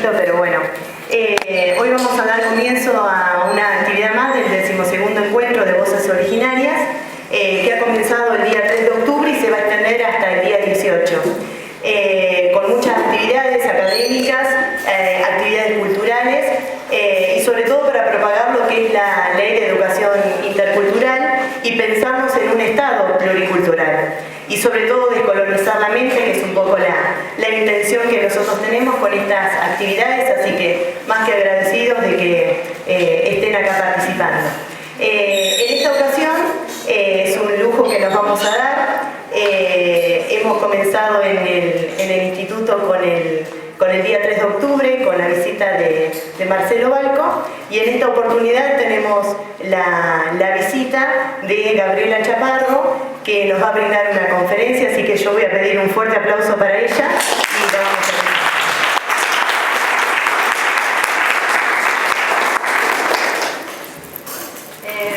ratito, pero bueno. Hoy vamos a dar comienzo a una actividad más del 12º encuentro de voces originarias, que ha comenzado el día 3 de octubre y se va a extender hasta el día 18. Con muchas actividades académicas, actividades culturales y sobre todo para propagar lo que es la Ley de Educación Intercultural y pensarnos en un Estado pluricultural. Y sobre todo descolonizar la mente, que es un poco la intención que nosotros tenemos con estas actividades, así que más que agradecidos de que estén acá participando. En esta ocasión es un lujo que nos vamos a dar. Hemos comenzado en el instituto con el día 3 de octubre, con la visita de Marcelo Balco, y en esta oportunidad tenemos la visita de Gabriela Chaparro, que nos va a brindar una conferencia, así que yo voy a pedir un fuerte aplauso para ella y la vamos a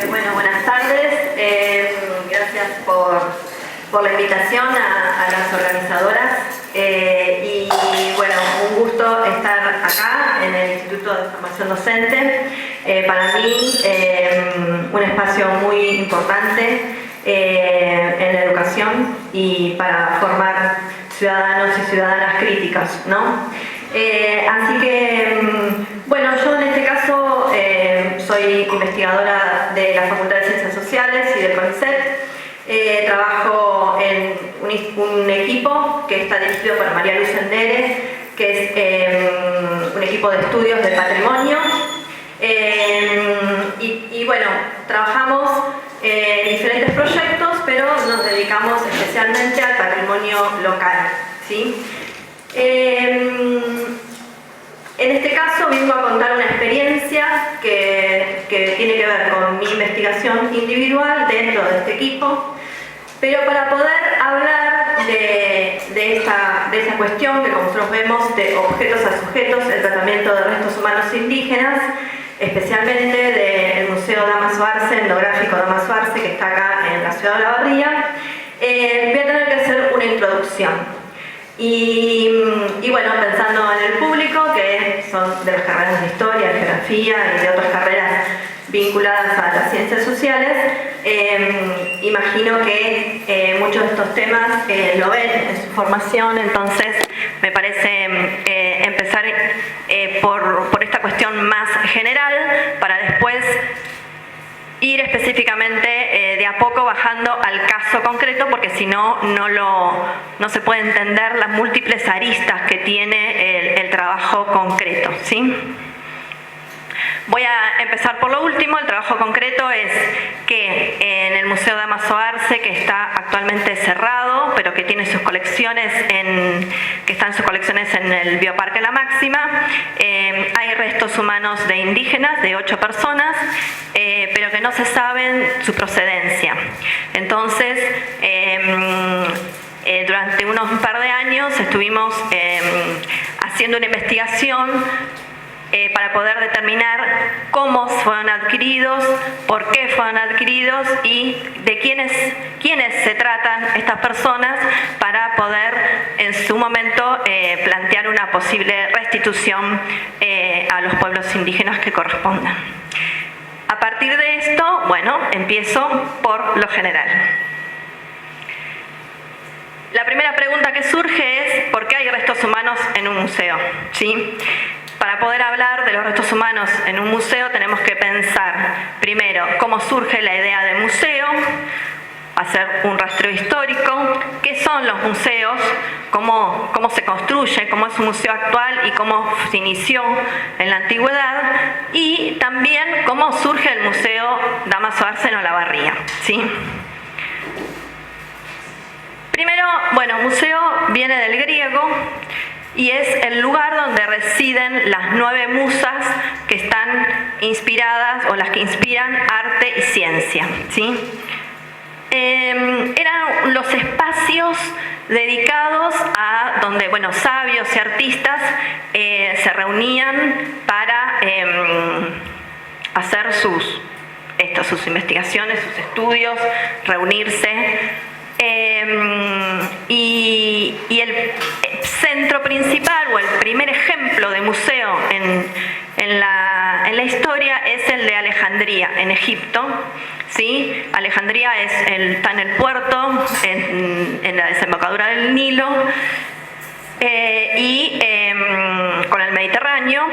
Bueno, buenas tardes. Gracias por la invitación a las organizadoras. Y bueno, un gusto estar acá en el Instituto de Formación Docente. Para mí, un espacio muy importante en la educación y para formar ciudadanos y ciudadanas críticas, ¿no? Así que, bueno, yo en este caso soy investigadora de la Facultad de Ciencias Sociales y del CONICET. Trabajo en un equipo que está dirigido por María Luz Endere, que es un equipo de estudios del patrimonio. Y bueno, trabajamos en diferentes proyectos, pero nos dedicamos especialmente al patrimonio local, ¿sí? En este caso vengo a contar una experiencia que tiene que ver con mi investigación individual dentro de este equipo, pero para poder hablar de esa cuestión que, como nosotros vemos, de objetos a sujetos, el tratamiento de restos humanos indígenas, especialmente del Museo Dámaso Arce, Etnográfico Dámaso Arce, que está acá en la ciudad de Olavarría, voy a tener que hacer una introducción. Y bueno, pensando en el público, que son de las carreras de Historia, Geografía y de otras carreras vinculadas a las ciencias sociales, imagino que muchos de estos temas lo ven en su formación, entonces me parece empezar por esta cuestión más general para después ir específicamente de a poco bajando al caso concreto, porque si no, no se puede entender las múltiples aristas que tiene el trabajo concreto, ¿sí? Voy a empezar por lo último. El trabajo concreto es que en el Museo Dámaso Arce, que está actualmente cerrado, pero que tiene sus colecciones que están sus colecciones en el Bioparque La Máxima, hay restos humanos de indígenas, de 8 personas, pero que no se saben su procedencia. Entonces, durante unos par de años estuvimos haciendo una investigación para poder determinar cómo fueron adquiridos, por qué fueron adquiridos y de quiénes se tratan estas personas, para poder en su momento plantear una posible restitución a los pueblos indígenas que correspondan. A partir de esto, bueno, empiezo por lo general. La primera pregunta que surge es ¿por qué hay restos humanos en un museo? ¿Sí? Para poder hablar de los restos humanos en un museo tenemos que pensar primero cómo surge la idea de museo, hacer un rastreo histórico, qué son los museos, cómo se construye, cómo es un museo actual y cómo se inició en la antigüedad, y también cómo surge el Museo Dámaso Arce en Olavarría, ¿sí? Primero, bueno, museo viene del griego y es el lugar donde residen las 9 musas que están inspiradas, o las que inspiran arte y ciencia, ¿sí? Eran los espacios dedicados a donde, bueno, sabios y artistas se reunían para hacer sus investigaciones, sus estudios, reunirse. Y el centro principal, o el primer ejemplo de museo en la historia es el de Alejandría, en Egipto. ¿Sí? Alejandría está en el puerto, en la desembocadura del Nilo, con el Mediterráneo.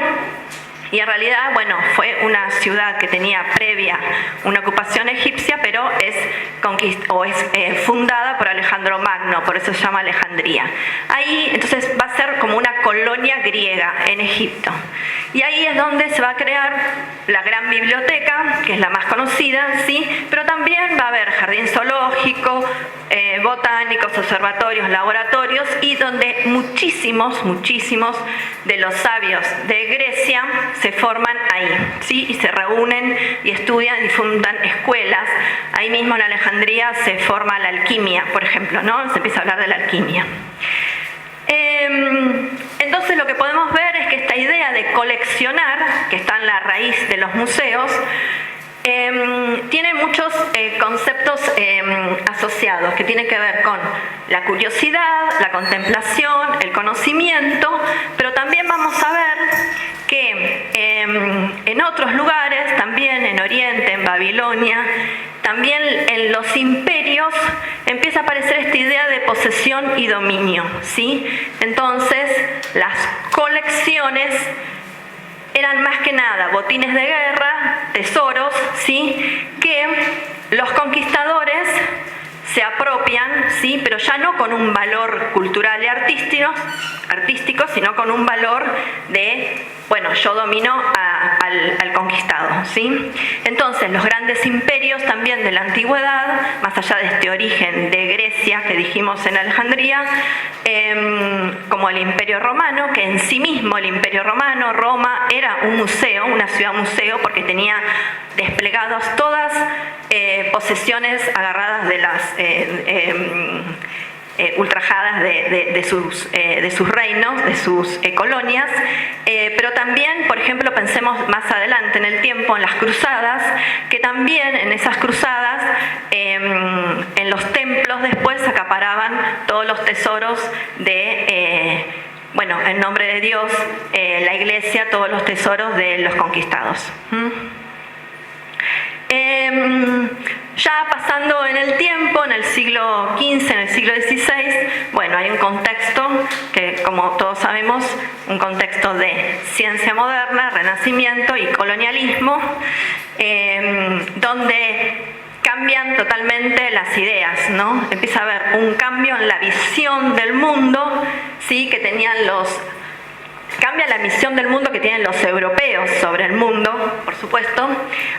Y en realidad, bueno, fue una ciudad que tenía previa una ocupación egipcia, pero es fundada por Alejandro Magno, por eso se llama Alejandría. Ahí, entonces, va a ser como una colonia griega en Egipto. Y ahí es donde se va a crear la gran biblioteca, que es la más conocida, ¿sí? Pero también va a haber jardín zoológico, botánicos, observatorios, laboratorios, y donde muchísimos de los sabios de Grecia se forman ahí, ¿sí? Y se reúnen y estudian y fundan escuelas. Ahí mismo en Alejandría se forma la alquimia, por ejemplo, ¿no? Se empieza a hablar de la alquimia. Entonces lo que podemos ver es que esta idea de coleccionar, que está en la raíz de los museos, tiene muchos conceptos asociados que tienen que ver con la curiosidad, la contemplación, el conocimiento, pero también vamos a ver que en otros lugares, también en Oriente, en Babilonia, también en los imperios empieza a aparecer esta idea de posesión y dominio, ¿sí? Entonces, las colecciones eran más que nada botines de guerra, tesoros, ¿sí? Que los conquistadores se apropian, ¿sí? Pero ya no con un valor cultural y artístico, sino con un valor de, bueno, yo domino al conquistado, ¿sí? Entonces, los grandes imperios también de la antigüedad, más allá de este origen de Grecia que dijimos en Alejandría, como el Imperio Romano, que en sí mismo el Imperio Romano, Roma, era un museo, una ciudad museo, porque tenía desplegados todas posesiones agarradas de las ultrajadas de sus reinos, de sus colonias, pero también, por ejemplo, pensemos más adelante en el tiempo, en las cruzadas, que también en esas cruzadas, en los templos después acaparaban todos los tesoros de, bueno, en nombre de Dios, la Iglesia, todos los tesoros de los conquistados. Ya pasando en el tiempo, en el siglo XV, en el siglo XVI, bueno, hay un contexto que, como todos sabemos, un contexto de ciencia moderna, renacimiento y colonialismo, donde cambian totalmente las ideas, ¿no? Empieza a haber un cambio en la visión del mundo, ¿sí? Que tenían cambia la misión del mundo que tienen los europeos sobre el mundo, por supuesto,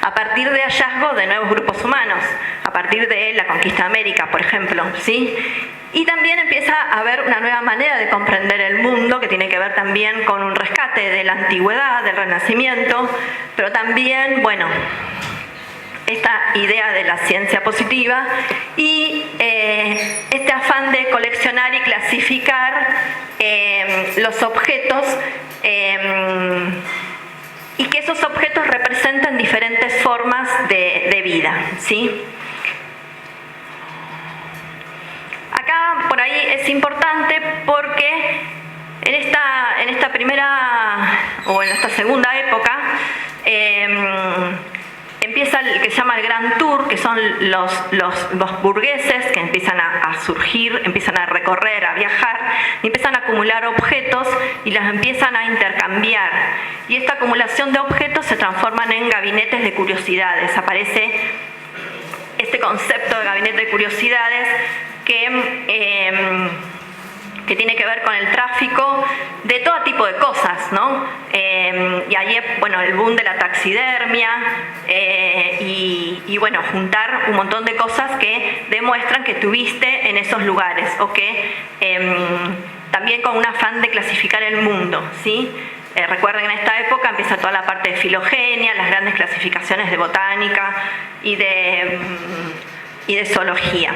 a partir de hallazgos de nuevos grupos humanos, a partir de la conquista de América, por ejemplo, ¿sí? Y también empieza a haber una nueva manera de comprender el mundo, que tiene que ver también con un rescate de la antigüedad, del Renacimiento, pero también, bueno, esta idea de la ciencia positiva y este afán de coleccionar y clasificar los objetos y que esos objetos representen diferentes formas de vida, ¿sí? Acá por ahí es importante porque en esta primera o en esta segunda época empieza el que se llama el Gran Tour, que son los burgueses que empiezan a surgir, empiezan a recorrer, a viajar, y empiezan a acumular objetos y los empiezan a intercambiar. Y esta acumulación de objetos se transforman en gabinetes de curiosidades. Aparece este concepto de gabinete de curiosidades que tiene que ver con el tráfico de todo tipo de cosas, ¿no? Y ahí, bueno, el boom de la taxidermia y bueno, juntar un montón de cosas que demuestran que tuviste en esos lugares o que también con un afán de clasificar el mundo, ¿sí? Recuerden, en esta época empieza toda la parte de filogenia, las grandes clasificaciones de botánica y de zoología.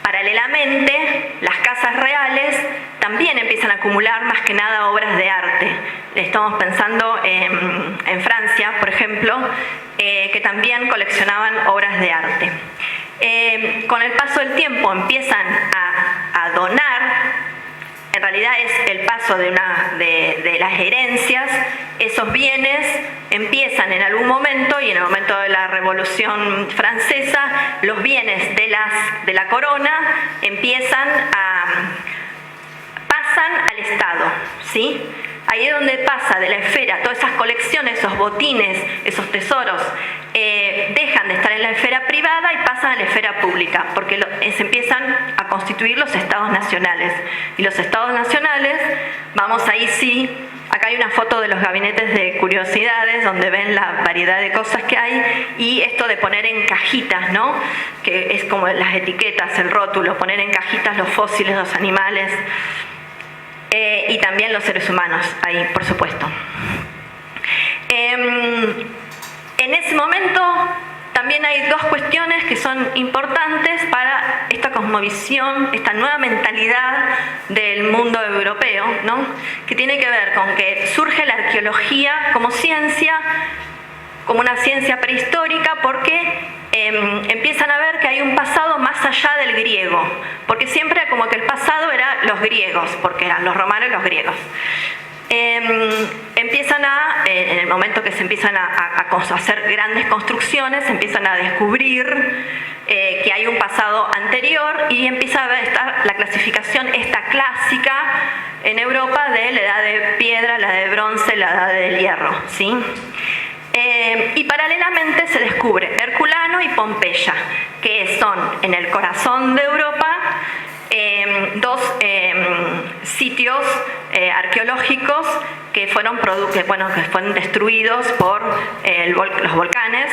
Paralelamente, las casas reales también empiezan a acumular más que nada obras de arte. Estamos pensando en Francia, por ejemplo, que también coleccionaban obras de arte. Con el paso del tiempo empiezan a donar. En realidad es el paso de las herencias, esos bienes empiezan en algún momento, y en el momento de la Revolución Francesa, los bienes de la corona pasan al Estado, ¿sí? Ahí es donde pasa de la esfera, todas esas colecciones, esos botines, esos tesoros, dejan de estar en la esfera privada y pasan a la esfera pública, porque se empiezan a constituir los estados nacionales. Y los estados nacionales, vamos ahí sí, acá hay una foto de los gabinetes de curiosidades, donde ven la variedad de cosas que hay, y esto de poner en cajitas, ¿no? Que es como las etiquetas, el rótulo, poner en cajitas los fósiles, los animales, y también los seres humanos, ahí, por supuesto. En ese momento también hay dos cuestiones que son importantes para esta cosmovisión, esta nueva mentalidad del mundo europeo, ¿no? Que tiene que ver con que surge la arqueología como ciencia, como una ciencia prehistórica, porque empiezan a ver que hay un pasado más allá del griego, porque siempre como que el pasado era los griegos, porque eran los romanos y los griegos. Empiezan en el momento que se empiezan a hacer grandes construcciones, empiezan a descubrir que hay un pasado anterior, y empieza a estar la clasificación esta clásica en Europa de la edad de piedra, la de bronce, la edad del hierro, ¿sí? Y paralelamente se descubre Herculano y Pompeya, que son en el corazón de Europa dos sitios arqueológicos que fueron destruidos por los volcanes.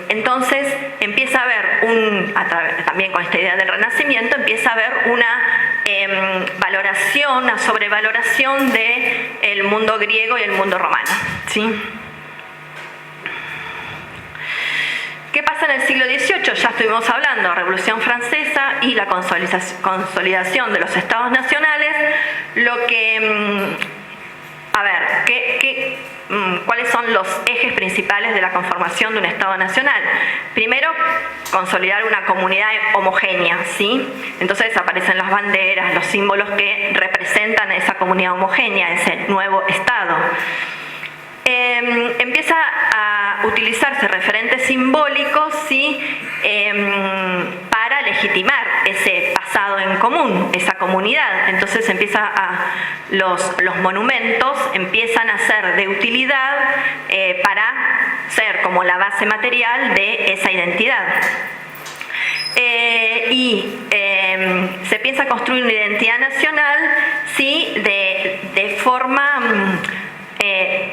Entonces empieza a haber también con esta idea del Renacimiento, empieza a haber una valoración, una sobrevaloración del mundo griego y el mundo romano, ¿sí? ¿Qué pasa en el siglo XVIII? Ya estuvimos hablando, Revolución Francesa y la consolidación de los estados nacionales. ¿Cuáles son los ejes principales de la conformación de un estado nacional? Primero, consolidar una comunidad homogénea, ¿sí? Entonces aparecen las banderas, los símbolos que representan a esa comunidad homogénea, ese nuevo estado. Empieza a utilizarse referentes simbólicos, ¿sí? Para legitimar ese pasado en común, esa comunidad. Entonces los monumentos empiezan a ser de utilidad para ser como la base material de esa identidad. Se empieza a construir una identidad nacional, ¿sí? de forma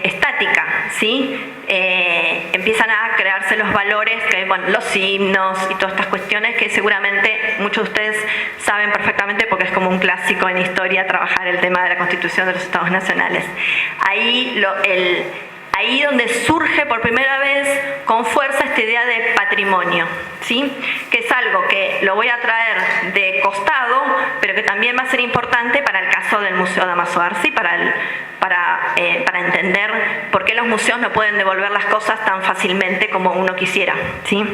estática, ¿sí? Empiezan a crearse los valores, los himnos y todas estas cuestiones que seguramente muchos de ustedes saben perfectamente, porque es como un clásico en historia trabajar el tema de la constitución de los estados nacionales. Ahí donde surge por primera vez con fuerza esta idea de patrimonio, ¿sí? Que es algo que lo voy a traer de costado, pero que también va a ser importante para el caso del Museo Dámaso Arce, para entender por qué los museos no pueden devolver las cosas tan fácilmente como uno quisiera, ¿sí?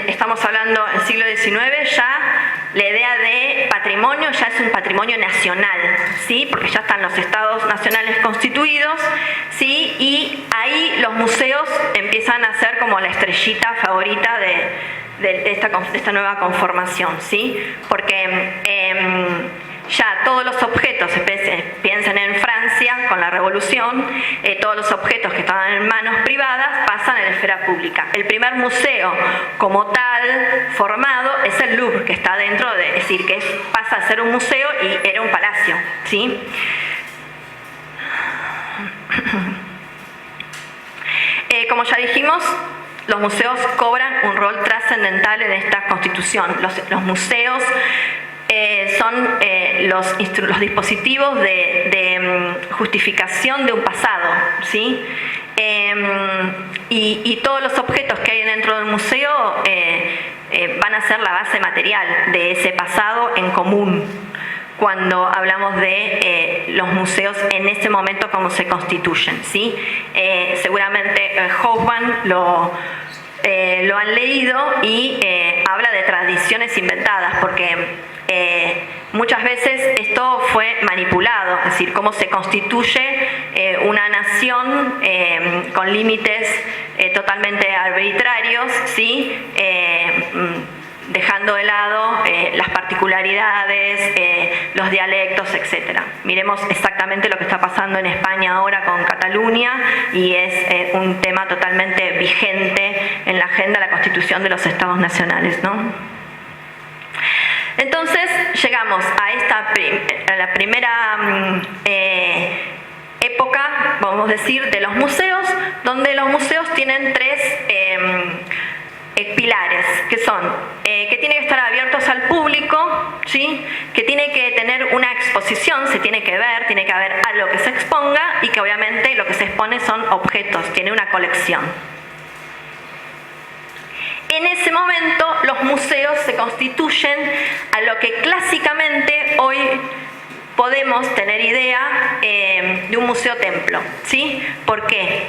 Estamos hablando del siglo XIX, ya la idea de patrimonio ya es un patrimonio nacional, ¿sí? Porque ya están los estados nacionales constituidos, ¿sí? Y ahí los museos empiezan a ser como la estrellita favorita de esta nueva conformación, ¿sí? Porque ya todos los objetos, piensen en Francia con la Revolución, todos los objetos que estaban en manos privadas pasan a la esfera pública. El primer museo como tal formado es el Louvre, que está dentro es decir, que pasa a ser un museo y era un palacio, ¿sí? Como ya dijimos, los museos cobran un rol trascendental en esta constitución. Los museos son los dispositivos de justificación de un pasado, ¿sí? Y todos los objetos que hay dentro del museo van a ser la base material de ese pasado en común, cuando hablamos de los museos en ese momento como se constituyen, ¿sí? Seguramente Hofmann lo han leído y habla de tradiciones inventadas, porque muchas veces esto fue manipulado, es decir, cómo se constituye una nación con límites totalmente arbitrarios, ¿sí? Dejando de lado las particularidades, los dialectos, etc. Miremos exactamente lo que está pasando en España ahora con Cataluña, y es un tema totalmente vigente en la agenda de la Constitución de los Estados Nacionales, ¿no? Entonces llegamos a la primera época, vamos a decir, de los museos, donde los museos tienen tres pilares, que son que tienen que estar abiertos al público, ¿sí? Que tiene que tener una exposición, se tiene que ver, tiene que haber algo que se exponga, y que obviamente lo que se expone son objetos, tiene una colección. En ese momento los museos se constituyen a lo que clásicamente hoy podemos tener idea de un museo-templo, ¿sí? ¿Por qué?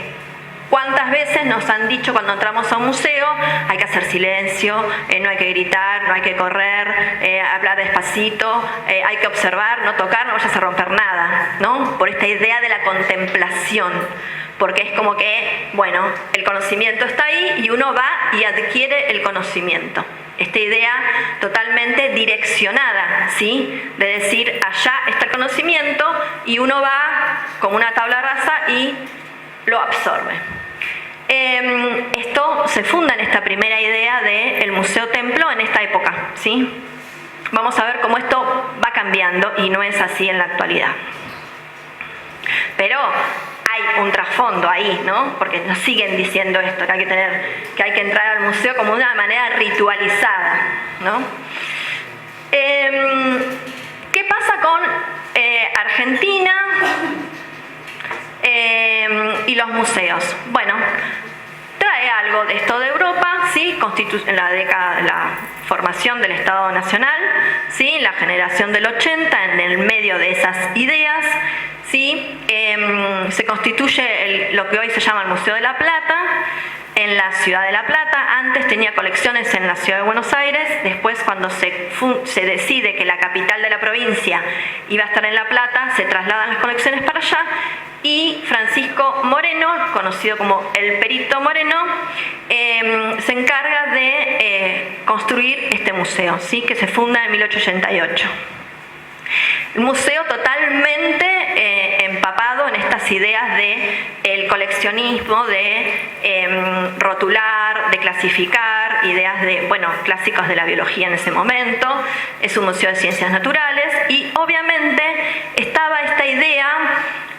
¿Cuántas veces nos han dicho cuando entramos a un museo hay que hacer silencio, no hay que gritar, no hay que correr, hablar despacito, hay que observar, no tocar, no vayas a romper nada, ¿no? Por esta idea de la contemplación, porque es como que, bueno, el conocimiento está ahí y uno va y adquiere el conocimiento. Esta idea totalmente direccionada, ¿sí? De decir, allá está el conocimiento y uno va como una tabla rasa y lo absorbe. Esto se funda en esta primera idea del museo-templo en esta época, ¿sí? Vamos a ver cómo esto va cambiando y no es así en la actualidad. Pero hay un trasfondo ahí, ¿no? Porque nos siguen diciendo esto, que hay que entrar al museo como de una manera ritualizada, ¿no? ¿Qué pasa con Argentina y los museos? Bueno, trae algo de esto de Europa, ¿sí? En la década de la formación del Estado Nacional, ¿sí? La generación del 80, en el medio de esas ideas, ¿sí? Se constituye lo que hoy se llama el Museo de la Plata, en la ciudad de La Plata. Antes tenía colecciones en la ciudad de Buenos Aires, después cuando se decide que la capital de la provincia iba a estar en La Plata, se trasladan las colecciones para allá, y Francisco Moreno, conocido como el Perito Moreno, se encarga de construir este museo, ¿sí? Que se funda en 1888. El museo totalmente empapado en estas ideas del coleccionismo, de rotular, de clasificar, ideas de, bueno, clásicos de la biología en ese momento. Es un museo de ciencias naturales y obviamente estaba esta idea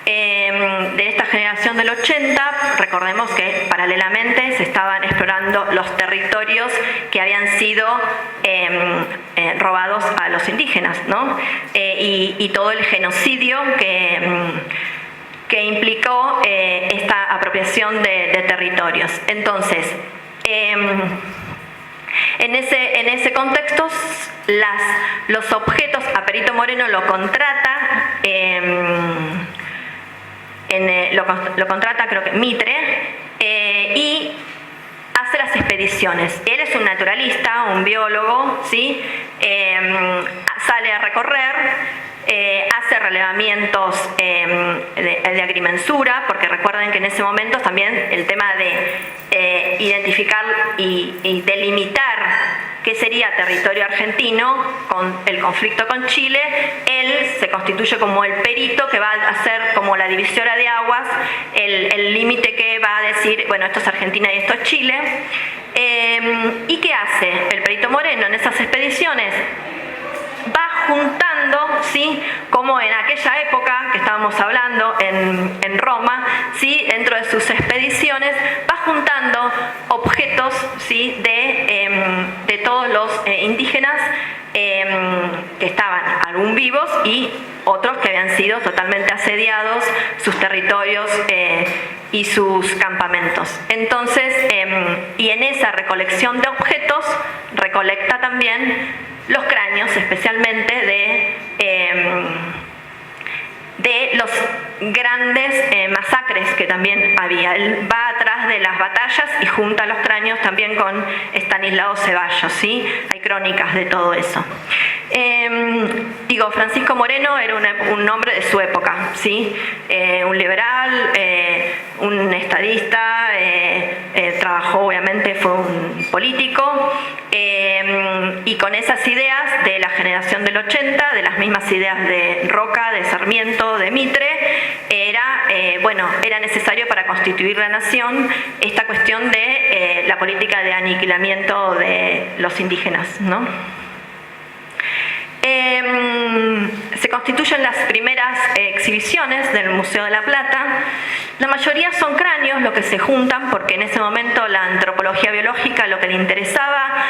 de esta generación del 80. Recordemos que paralelamente se estaban explorando los territorios que habían sido robados a los indígenas, ¿no? Y todo el genocidio que implicó esta apropiación de territorios. Entonces, en ese contexto, los objetos, a Perito Moreno lo contrata, lo contrata creo que Mitre, y hace las expediciones. Él es un naturalista, un biólogo, ¿sí? Sale a recorrer, hace relevamientos de agrimensura, porque recuerden que en ese momento también el tema de identificar y delimitar qué sería territorio argentino con el conflicto con Chile, él se constituye como el perito que va a hacer como la divisora de aguas, el límite que va a decir, bueno, esto es Argentina y esto es Chile. ¿Y qué hace el Perito Moreno en esas expediciones? Va juntando, ¿sí? Como en aquella época que estábamos hablando en Roma, ¿sí? Dentro de sus expediciones va juntando objetos, ¿sí? de todos los indígenas que estaban aún vivos y otros que habían sido totalmente asediados, sus territorios y sus campamentos. Entonces, y en esa recolección de objetos recolecta también los cráneos, especialmente de los grandes masacres militares que también había. Él va atrás de las batallas y junta los cráneos también con Estanislao Ceballos, ¿sí? Hay crónicas de todo eso. Francisco Moreno era un hombre de su época, ¿sí? Un liberal, un estadista, trabajó, obviamente, fue un político, y con esas ideas de la generación del 80, de las mismas ideas de Roca, de Sarmiento, de Mitre, era necesario para constituir la nación esta cuestión de la política de aniquilamiento de los indígenas, ¿no? Se constituyen las primeras exhibiciones del Museo de la Plata. La mayoría son cráneos, lo que se juntan, porque en ese momento la antropología biológica lo que le interesaba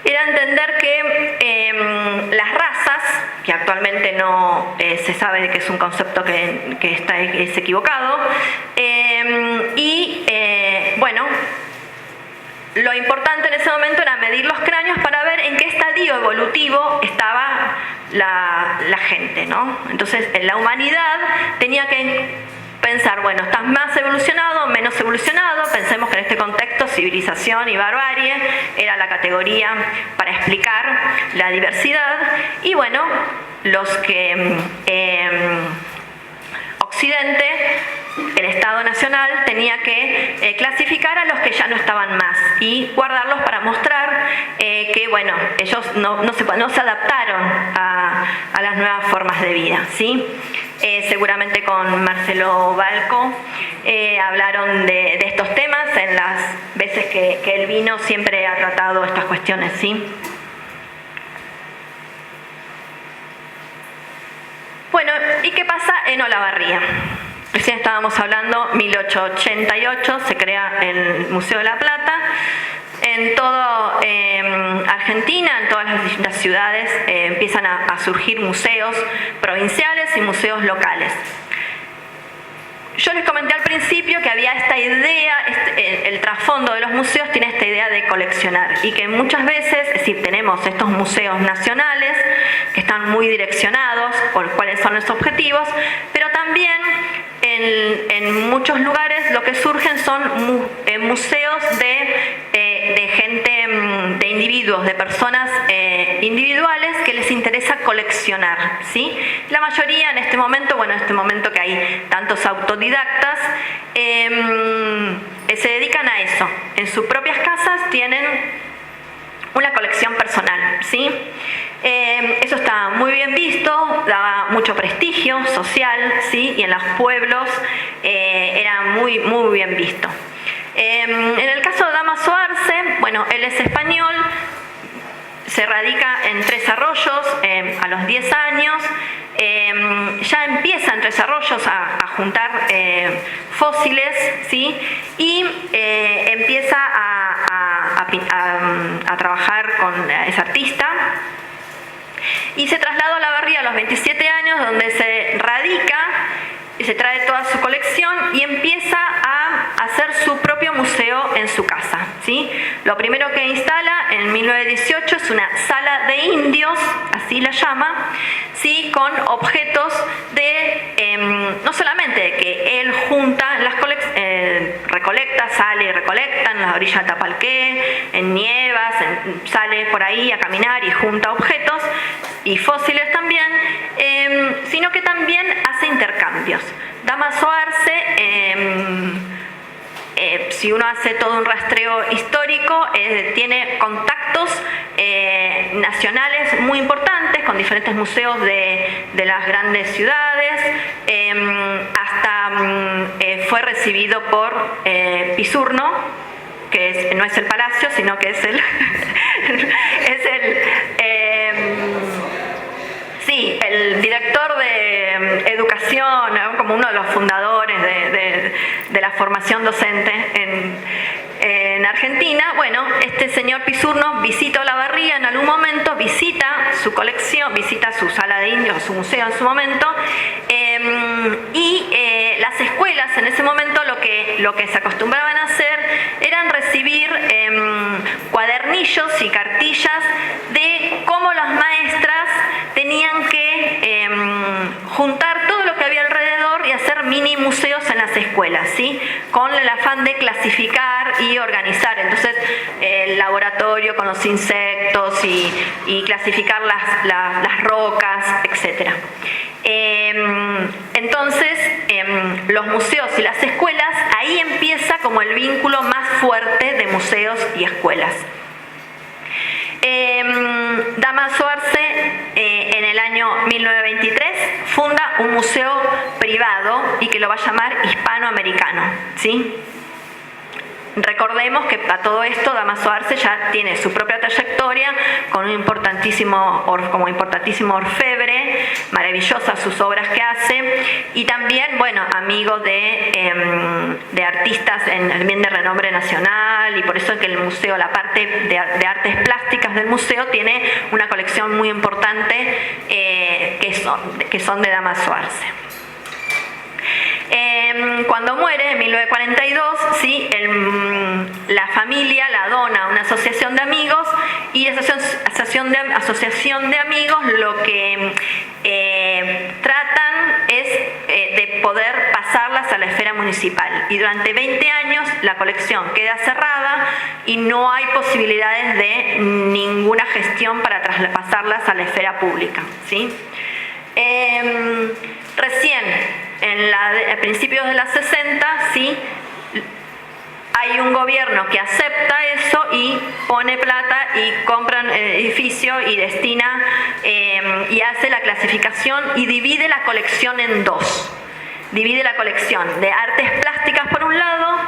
era entender que las razas, que actualmente no se sabe que es un concepto que es equivocado, lo importante en ese momento era medir los cráneos para ver en qué estadio evolutivo estaba la gente, ¿no? Entonces, la humanidad tenía que pensar, bueno, ¿estás más evolucionado, menos evolucionado? Pensemos que en este contexto civilización y barbarie era la categoría para explicar la diversidad. Y bueno, los que Occidente, el Estado Nacional, tenía que clasificar a los que ya no estaban más y guardarlos para mostrar que, bueno, ellos no se adaptaron a las nuevas formas de vida, ¿sí? Seguramente con Marcelo Balco hablaron de estos temas en las veces que él vino, siempre ha tratado estas cuestiones, ¿sí? Bueno, ¿y qué pasa en Olavarría? Recién estábamos hablando, 1888 se crea el Museo de la Plata. En toda Argentina, en todas las ciudades, empiezan a surgir museos provinciales y museos locales. Yo les comenté al principio que había esta idea, el trasfondo de los museos tiene esta idea de coleccionar y que muchas veces, es decir, tenemos estos museos nacionales que están muy direccionados por cuáles son los objetivos, pero también en muchos lugares lo que surgen son museos de gente, de individuos, de personas individuales que les interesa coleccionar, ¿sí? La mayoría en este momento que hay tantos autodidactas, se dedican a eso. En sus propias casas tienen una colección personal, ¿sí? Eso está muy bien visto, daba mucho prestigio social, ¿sí? Y en los pueblos era muy, muy bien visto. En el caso de Dámaso Arce, bueno, él es español, se radica en Tres Arroyos a los 10 años, ya empieza en Tres Arroyos a juntar fósiles, ¿sí? Y empieza a trabajar es artista, y se trasladó a Olavarría a los 27 años, donde se radica y se trae toda su colección y empieza a hacer su propio museo en su casa, ¿sí? Lo primero que instala en 1918 es una sala de indios, así la llama, ¿sí? Con objetos no solamente de que él junta las recolecta, sale y recolecta en las orillas de Tapalqué, en Nievas, sale por ahí a caminar y junta objetos y fósiles también, sino que también hace intercambios. Dámaso Arce, si uno hace todo un rastreo histórico, tiene contactos nacionales muy importantes con diferentes museos de las grandes ciudades, hasta fue recibido por Pisurno, que no es el palacio, sino que es el director de educación, ¿no? Como uno de los fundadores de la formación docente en Argentina. Bueno, este señor Pisurno visita Olavarría en algún momento, visita su colección, visita su sala de indios, su museo en su momento, y las escuelas en ese momento lo que se acostumbraban a hacer eran recibir cuadernillos y cartillas de cómo las maestras tenían que juntar todo lo que había alrededor y hacer mini museos en las escuelas. escuelas, ¿sí? Con el afán de clasificar y organizar. Entonces, el laboratorio con los insectos y clasificar las rocas, etc. Entonces, los museos y las escuelas, ahí empieza como el vínculo más fuerte de museos y escuelas. Dámaso Arce en el año 1923 funda un museo privado y que lo va a llamar Hispanoamericano, ¿sí? Recordemos que a todo esto Dámaso Arce ya tiene su propia trayectoria con un importantísimo orfebre, maravillosas sus obras que hace, y también, bueno, amigo de artistas también de renombre nacional, y por eso es que el museo, la parte de artes plásticas del museo, tiene una colección muy importante que son de Dámaso Arce. Cuando muere en 1942, ¿sí? La familia la dona a una asociación de amigos, y esa asociación de amigos lo que tratan es de poder pasarlas a la esfera municipal, y durante 20 años la colección queda cerrada y no hay posibilidades de ninguna gestión para traspasarlas a la esfera pública, ¿sí? Recién a principios de los 60, ¿sí? Hay un gobierno que acepta eso y pone plata y compra un edificio y destina y hace la clasificación y divide la colección en dos. Divide la colección de artes plásticas por un lado,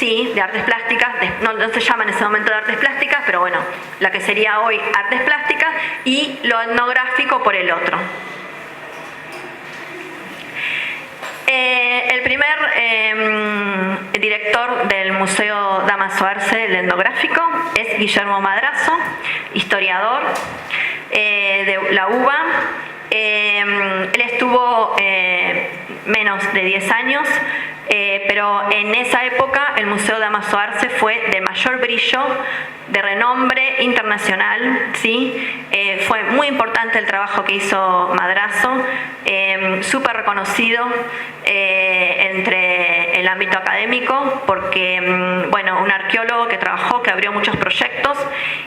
de artes plásticas, no se llama en ese momento de artes plásticas, pero bueno, la que sería hoy artes plásticas, y lo etnográfico por el otro. El primer director del Museo Dámaso Arce, el etnográfico, es Guillermo Madrazo, historiador de la UBA. Él estuvo menos de 10 años, pero en esa época el Museo Dámaso Arce fue de mayor brillo, de renombre internacional, ¿sí? Fue muy importante el trabajo que hizo Madrazo, súper reconocido entre el ámbito académico, porque, bueno, un arqueólogo que trabajó, que abrió muchos proyectos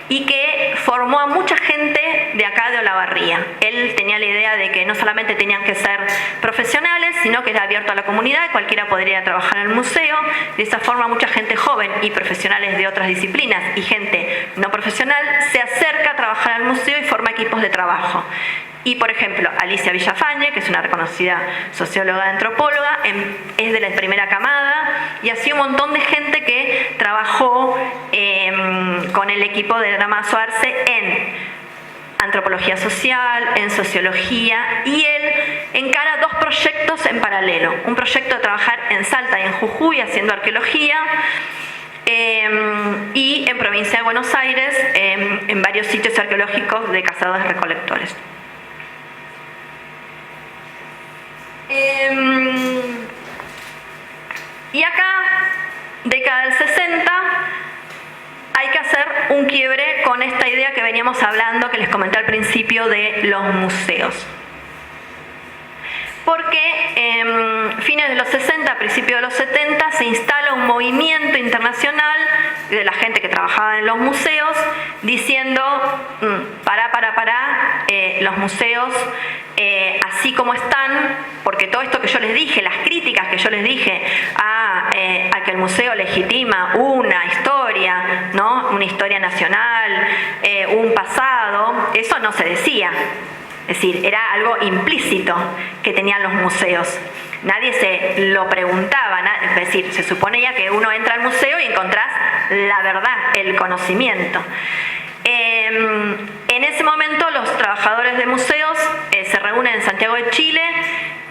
y que formó a mucha gente de acá de Olavarría. Él tenía la idea de que no solamente tenían que ser profesionales, sino que era abierto a la comunidad y cualquiera podría trabajar en el museo. De esa forma, mucha gente joven y profesionales de otras disciplinas y gente no profesional se acerca a trabajar al museo y forma equipos de trabajo. Y, por ejemplo, Alicia Villafañe, que es una reconocida socióloga y antropóloga, es de la primera camada, y así un montón de gente que trabajó con el equipo de Dámaso Arce en antropología social, en sociología, y él encara dos proyectos en paralelo. Un proyecto de trabajar en Salta y en Jujuy haciendo arqueología, y en provincia de Buenos Aires en varios sitios arqueológicos de cazadores-recolectores. Y acá, década del 60, hay que hacer un quiebre con esta idea que veníamos hablando, que les comenté al principio, de los museos. Porque en fines de los 60, principios de los 70, se instala un movimiento internacional de la gente que trabajaba en los museos, diciendo, los museos, así como están, porque todo esto que yo les dije, las críticas que yo les dije a que el museo legitima una historia, ¿no? Una historia nacional, un pasado, eso no se decía. Es decir, era algo implícito que tenían los museos. Nadie se lo preguntaba. Es decir, se suponía que uno entra al museo y encontrás la verdad, el conocimiento. En ese momento los trabajadores de museos se reúnen en Santiago de Chile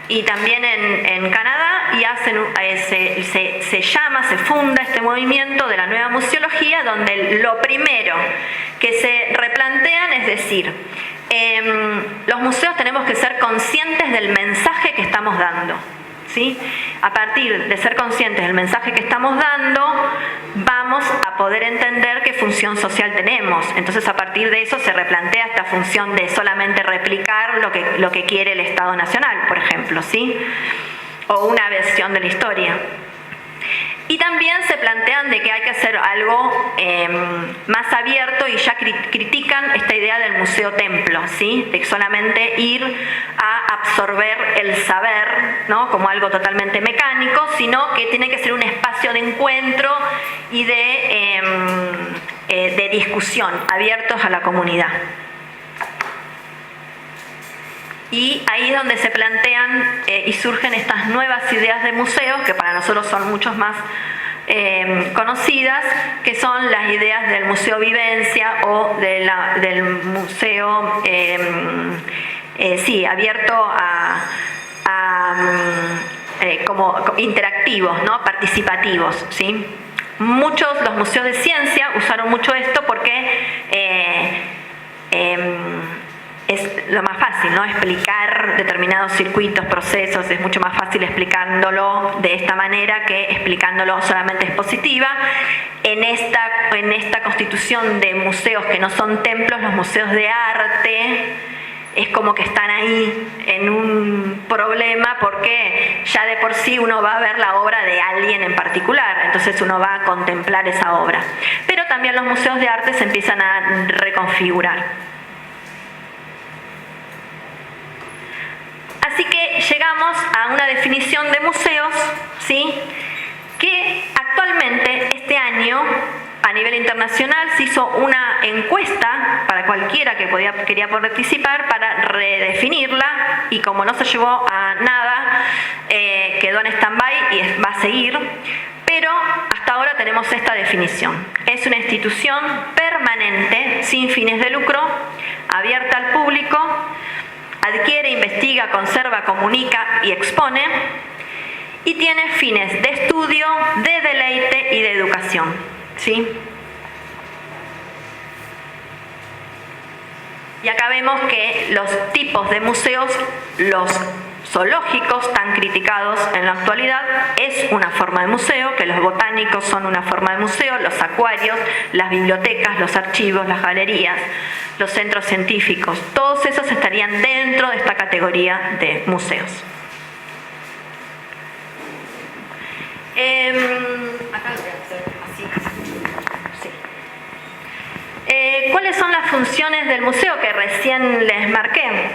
y también en Canadá, y hacen se funda este movimiento de la nueva museología, donde lo primero que se replantean es decir, los museos tenemos que ser conscientes del mensaje que estamos dando, ¿sí? A partir de ser conscientes del mensaje que estamos dando, vamos a poder entender qué función social tenemos. Entonces, a partir de eso se replantea esta función de solamente replicar lo que quiere el Estado Nacional, por ejemplo, ¿sí? o una versión de la historia. Y también se plantean de que hay que hacer algo más abierto y ya critican esta idea del museo-templo, ¿sí? De solamente ir a absorber el saber, ¿no? Como algo totalmente mecánico, sino que tiene que ser un espacio de encuentro y de discusión, abiertos a la comunidad. Y ahí es donde se plantean y surgen estas nuevas ideas de museos, que para nosotros son muchos más conocidas, que son las ideas del museo vivencia o del museo abierto como interactivos, ¿no? Participativos, ¿sí? Los museos de ciencia usaron mucho esto porque es lo más fácil, ¿no? Explicar determinados circuitos, procesos, es mucho más fácil explicándolo de esta manera que explicándolo solamente expositiva. En esta constitución de museos que no son templos, los museos de arte es como que están ahí en un problema porque ya de por sí uno va a ver la obra de alguien en particular, entonces uno va a contemplar esa obra. Pero también los museos de arte se empiezan a reconfigurar. Así que llegamos a una definición de museos, ¿sí? Que actualmente, este año, a nivel internacional, se hizo una encuesta para cualquiera que quería participar para redefinirla, y como no se llevó a nada, quedó en stand-by y va a seguir. Pero hasta ahora tenemos esta definición. Es una institución permanente, sin fines de lucro, abierta al público, adquiere, investiga, conserva, comunica y expone, y tiene fines de estudio, de deleite y de educación, ¿sí? Y acá vemos que los tipos de museos, los zoológicos tan criticados en la actualidad, es una forma de museo, que los botánicos son una forma de museo, los acuarios, las bibliotecas, los archivos, las galerías, los centros científicos, todos esos estarían dentro de esta categoría de museos. Acá lo voy a hacer así. Sí. ¿Cuáles son las funciones del museo que recién les marqué?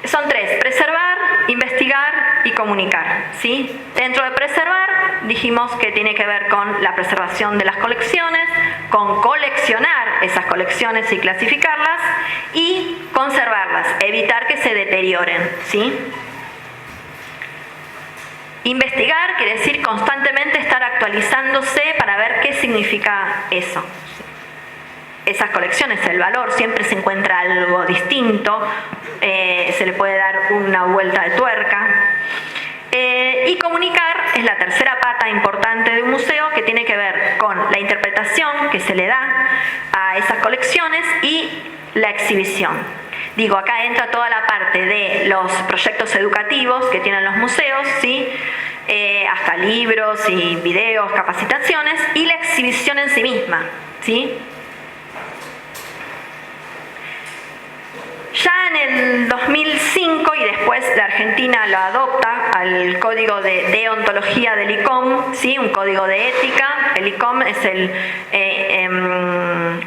Son tres: preservar, investigar y comunicar, ¿sí? Dentro de preservar dijimos que tiene que ver con la preservación de las colecciones, con coleccionar esas colecciones y clasificarlas, y conservarlas, evitar que se deterioren, ¿sí? Investigar quiere decir constantemente estar actualizándose para ver qué significa eso. Esas colecciones, el valor, siempre se encuentra algo distinto, se le puede dar una vuelta de tuerca. Y comunicar es la tercera pata importante de un museo, que tiene que ver con la interpretación que se le da a esas colecciones y la exhibición. Digo, acá entra toda la parte de los proyectos educativos que tienen los museos, ¿sí? Hasta libros y videos, capacitaciones, y la exhibición en sí misma, ¿sí? Ya en el 2005, y después la Argentina lo adopta al Código de Deontología del ICOM, ¿sí? Un código de ética. El ICOM es el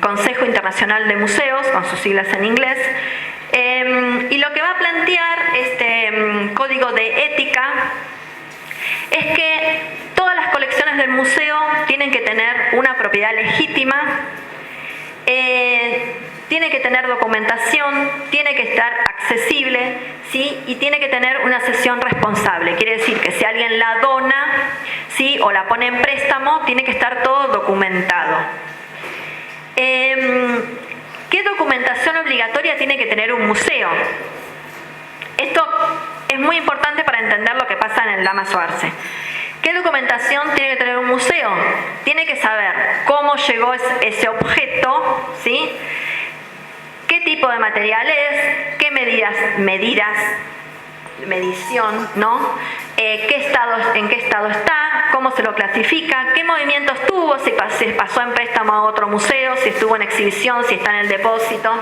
Consejo Internacional de Museos, con sus siglas en inglés. Y lo que va a plantear este código de ética es que todas las colecciones del museo tienen que tener una propiedad legítima, tiene que tener documentación, tiene que estar accesible, ¿sí? Y tiene que tener una cesión responsable. Quiere decir que si alguien la dona, ¿sí? O la pone en préstamo, tiene que estar todo documentado. ¿Qué documentación obligatoria tiene que tener un museo? Esto es muy importante para entender lo que pasa en el Dámaso Arce. ¿Qué documentación tiene que tener un museo? Tiene que saber cómo llegó ese objeto, ¿sí? ¿Qué tipo de material es? ¿Qué medición, ¿no? ¿En qué estado está? ¿Cómo se lo clasifica? ¿Qué movimientos tuvo? Si pasó en préstamo a otro museo, si estuvo en exhibición, si está en el depósito,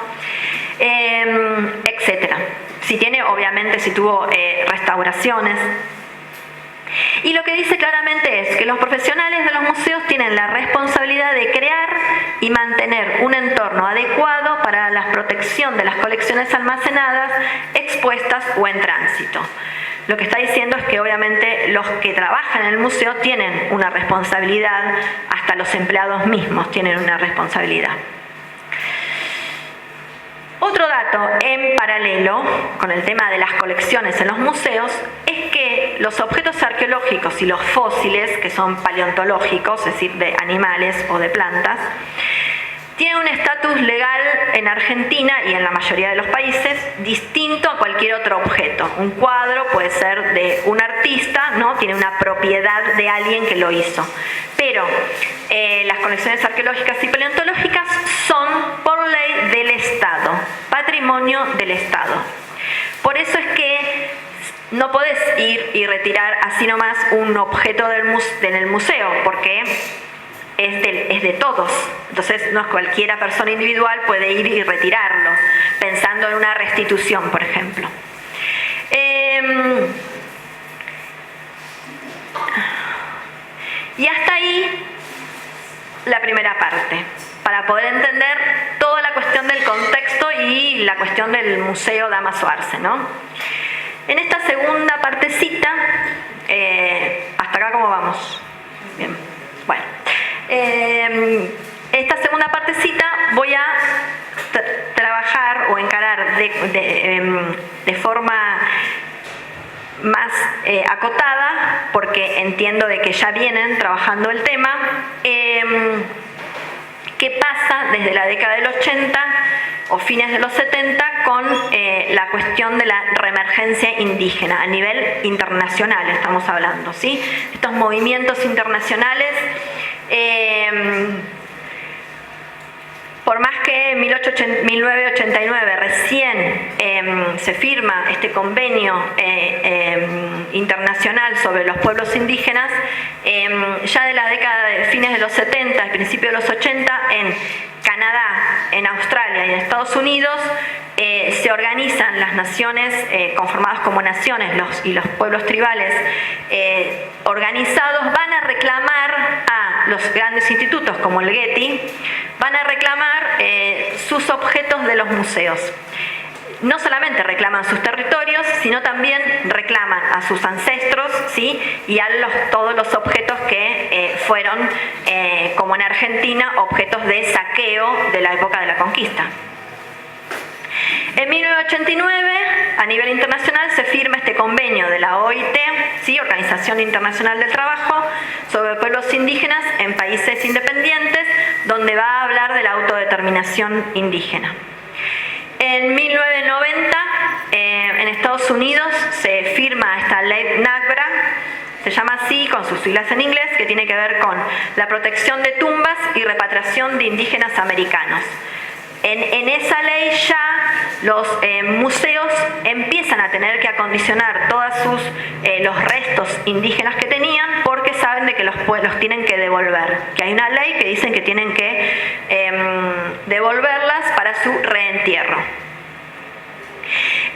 etcétera. obviamente, si tuvo restauraciones. Y lo que dice claramente es que los profesionales de los museos tienen la responsabilidad de crear y mantener un entorno adecuado para la protección de las colecciones almacenadas, expuestas o en tránsito. Lo que está diciendo es que obviamente los que trabajan en el museo tienen una responsabilidad, hasta los empleados mismos tienen una responsabilidad. Otro dato en paralelo con el tema de las colecciones en los museos es que los objetos arqueológicos y los fósiles, que son paleontológicos, es decir, de animales o de plantas, tienen un estatus legal en Argentina y en la mayoría de los países distinto a cualquier otro objeto. Un cuadro puede ser de un artista, ¿no? Tiene una propiedad de alguien que lo hizo. Pero las colecciones arqueológicas y paleontológicas son, por ley, del Estado, patrimonio del Estado. Por eso es que no podés ir y retirar así nomás un objeto en el museo, porque es de todos. Entonces no es cualquiera persona individual puede ir y retirarlo, pensando en una restitución, por ejemplo. Y hasta ahí la primera parte, para poder entender toda la cuestión del contexto y la cuestión del Museo Dámaso Arce, ¿no? En esta segunda partecita, ¿hasta acá cómo vamos? Bien, bueno. Esta segunda partecita voy a trabajar o encarar de forma más acotada, porque entiendo de que ya vienen trabajando el tema. ¿Qué pasa desde la década del 80 o fines de los 70 con la cuestión de la reemergencia indígena a nivel internacional? Estamos hablando, ¿sí? Estos movimientos internacionales, por más que en 1989 recién se firma este convenio internacional sobre los pueblos indígenas, ya de la década de fines de los 70 y principios de los 80 en Canadá, en Australia y en Estados Unidos se organizan las naciones conformadas como naciones y los pueblos tribales organizados van a reclamar a los grandes institutos como el Getty, van a reclamar sus objetos de los museos. No solamente reclaman sus territorios, sino también reclaman a sus ancestros, ¿sí? Y a todos los objetos que fueron, como en Argentina, objetos de saqueo de la época de la conquista. En 1989, a nivel internacional, se firma este convenio de la OIT, ¿sí? Organización Internacional del Trabajo, sobre pueblos indígenas en países independientes, donde va a hablar de la autodeterminación indígena. En 1990, en Estados Unidos, se firma esta ley NAGPRA, se llama así, con sus siglas en inglés, que tiene que ver con la protección de tumbas y repatriación de indígenas americanos. En esa ley ya los museos empiezan a tener que acondicionar todos los restos indígenas que tenían, porque saben de que los tienen que devolver, que hay una ley que dicen que tienen que devolverlas para su reentierro.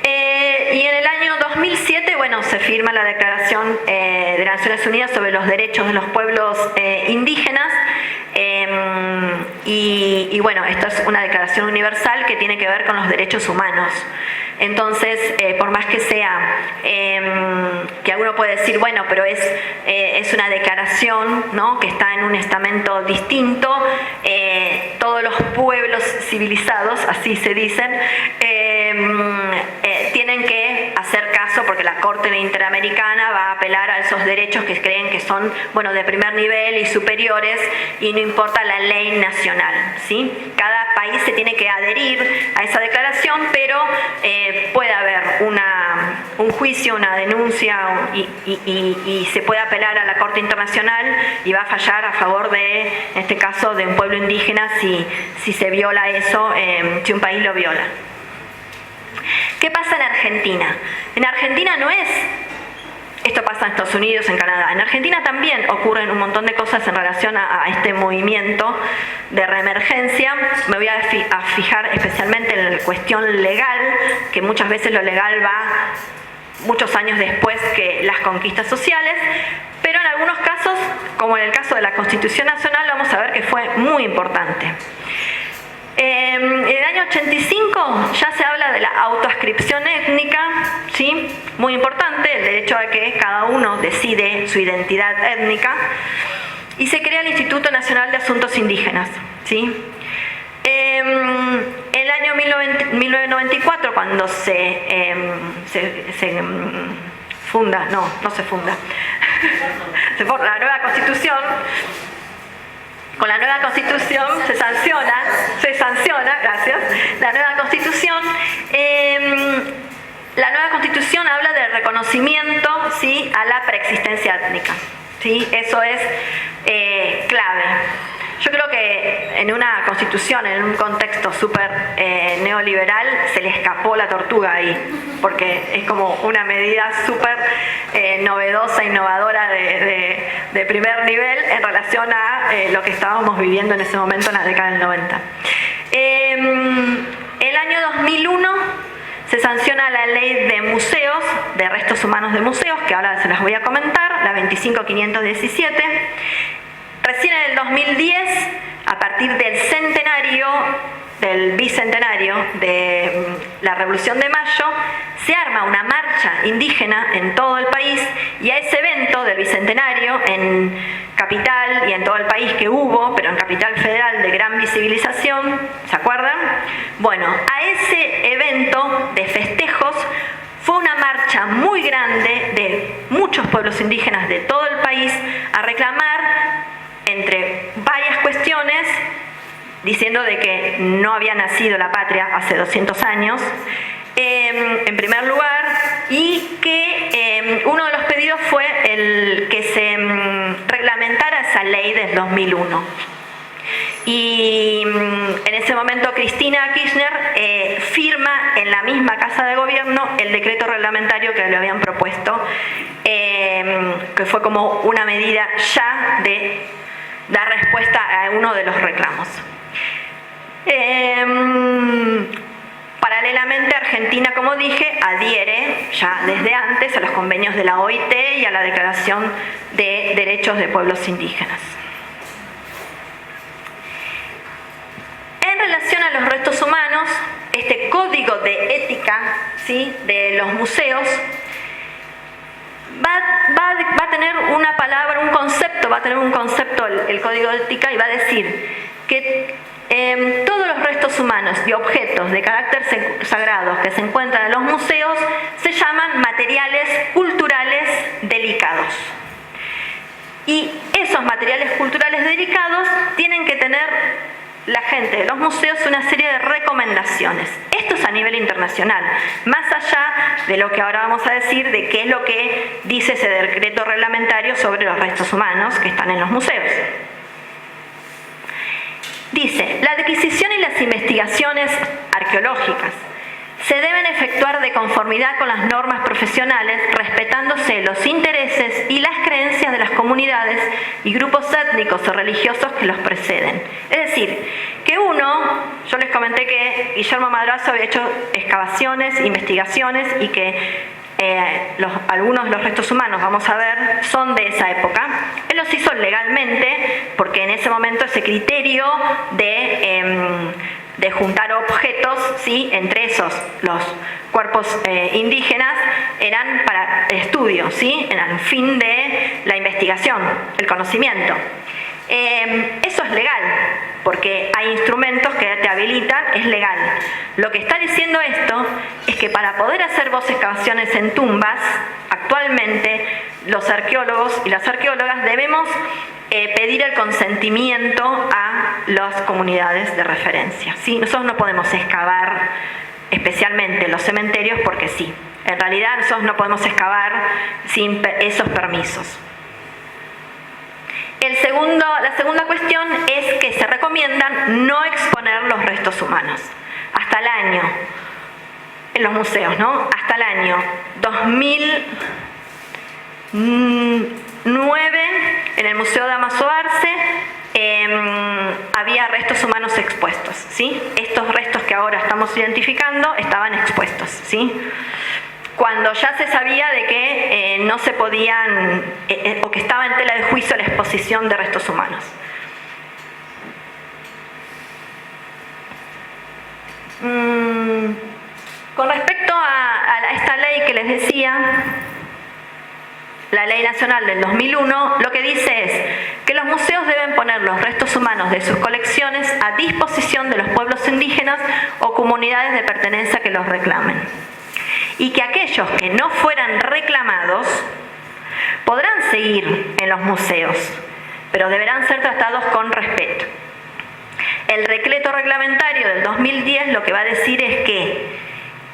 Y en el año 2007, bueno, se firma la Declaración de las Naciones Unidas sobre los Derechos de los Pueblos Indígenas. Y bueno, esto es una declaración universal que tiene que ver con los derechos humanos. Entonces, por más que sea, que alguno puede decir, bueno, pero es una declaración, ¿no?, que está en un estamento distinto, todos los pueblos civilizados, así se dicen, tienen que hacer caso, porque la Corte Interamericana va a apelar a esos derechos que creen que son, bueno, de primer nivel y superiores, y no importa la ley nacional, ¿sí? Cada país se tiene que adherir a esa declaración, pero puede haber un juicio, una denuncia y se puede apelar a la Corte Internacional y va a fallar a favor de, en este caso, de un pueblo indígena si se viola eso, si un país lo viola. ¿Qué pasa en Argentina? En Argentina no es Esto pasa en Estados Unidos, en Canadá. En Argentina también ocurren un montón de cosas en relación a este movimiento de reemergencia. Me voy a fijar especialmente en la cuestión legal, que muchas veces lo legal va muchos años después que las conquistas sociales, pero en algunos casos, como en el caso de la Constitución Nacional, vamos a ver que fue muy importante. En el año 85 ya se habla de la autoascripción étnica, ¿sí? Muy importante, el derecho a que cada uno decide su identidad étnica, y se crea el Instituto Nacional de Asuntos Indígenas, ¿sí? El año 1994, cuando se funda, no se funda, se forma la nueva Constitución. Con la nueva Constitución se sanciona, gracias, la nueva Constitución. La nueva Constitución habla del reconocimiento, ¿sí?, a la preexistencia étnica, ¿sí? Eso es clave. Yo creo que en una constitución, en un contexto súper neoliberal, se le escapó la tortuga ahí, porque es como una medida súper novedosa, innovadora de primer nivel en relación a lo que estábamos viviendo en ese momento en la década del 90. El año 2001 se sanciona la ley de museos, de restos humanos de museos, que ahora se las voy a comentar, la 25517. Recién en el 2010, a partir del centenario, del bicentenario de la Revolución de Mayo, se arma una marcha indígena en todo el país, y a ese evento del bicentenario en Capital y en todo el país que hubo, pero en Capital Federal de gran visibilización, ¿se acuerdan? Bueno, a ese evento de festejos fue una marcha muy grande de muchos pueblos indígenas de todo el país a reclamar, entre varias cuestiones, diciendo de que no había nacido la patria hace 200 años, en primer lugar, y que uno de los pedidos fue el que se reglamentara esa ley del 2001. Y en ese momento Cristina Kirchner firma en la misma Casa de Gobierno el decreto reglamentario que le habían propuesto, que fue como una medida ya de dar respuesta a uno de los reclamos. Paralelamente, Argentina, como dije, adhiere ya desde antes a los convenios de la OIT y a la Declaración de Derechos de Pueblos Indígenas. En relación a los restos humanos, este código de ética, ¿sí?, de los museos va a tener una palabra, un concepto, va a tener un concepto el código de ética, y va a decir que todos los restos humanos y objetos de carácter sagrado que se encuentran en los museos se llaman materiales culturales delicados. Y esos materiales culturales delicados tienen que tener la gente de los museos una serie de recomendaciones. Esto es a nivel internacional, más allá de lo que ahora vamos a decir de qué es lo que dice ese decreto reglamentario sobre los restos humanos que están en los museos. Dice, la adquisición y las investigaciones arqueológicas se deben efectuar de conformidad con las normas profesionales, respetándose los intereses y las creencias de las comunidades y grupos étnicos o religiosos que los preceden. Es decir, que yo les comenté que Guillermo Madrazo había hecho excavaciones, investigaciones, y que algunos de los restos humanos, vamos a ver, son de esa época. Él los hizo legalmente, porque en ese momento ese criterio de juntar objetos, ¿sí?, entre esos los cuerpos indígenas, eran para el estudio, ¿sí?, en el fin de la investigación, el conocimiento. Eso es legal, porque hay instrumentos que te habilitan, es legal. Lo que está diciendo esto es que para poder hacer vos excavaciones en tumbas, actualmente los arqueólogos y las arqueólogas debemos pedir el consentimiento a las comunidades de referencia, ¿sí? Nosotros no podemos excavar especialmente los cementerios porque sí. En realidad nosotros no podemos excavar sin esos permisos. La segunda cuestión es que se recomiendan no exponer los restos humanos. Hasta el año, en los museos, ¿no? Hasta el año 9, en el Museo Dámaso Arce, había restos humanos expuestos, ¿sí? Estos restos que ahora estamos identificando estaban expuestos, ¿sí? Cuando ya se sabía de que no se podían, o que estaba en tela de juicio la exposición de restos humanos. Con respecto a esta ley que les decía, la Ley Nacional del 2001, lo que dice es que los museos deben poner los restos humanos de sus colecciones a disposición de los pueblos indígenas o comunidades de pertenencia que los reclamen. Y que aquellos que no fueran reclamados podrán seguir en los museos, pero deberán ser tratados con respeto. El decreto reglamentario del 2010 lo que va a decir es que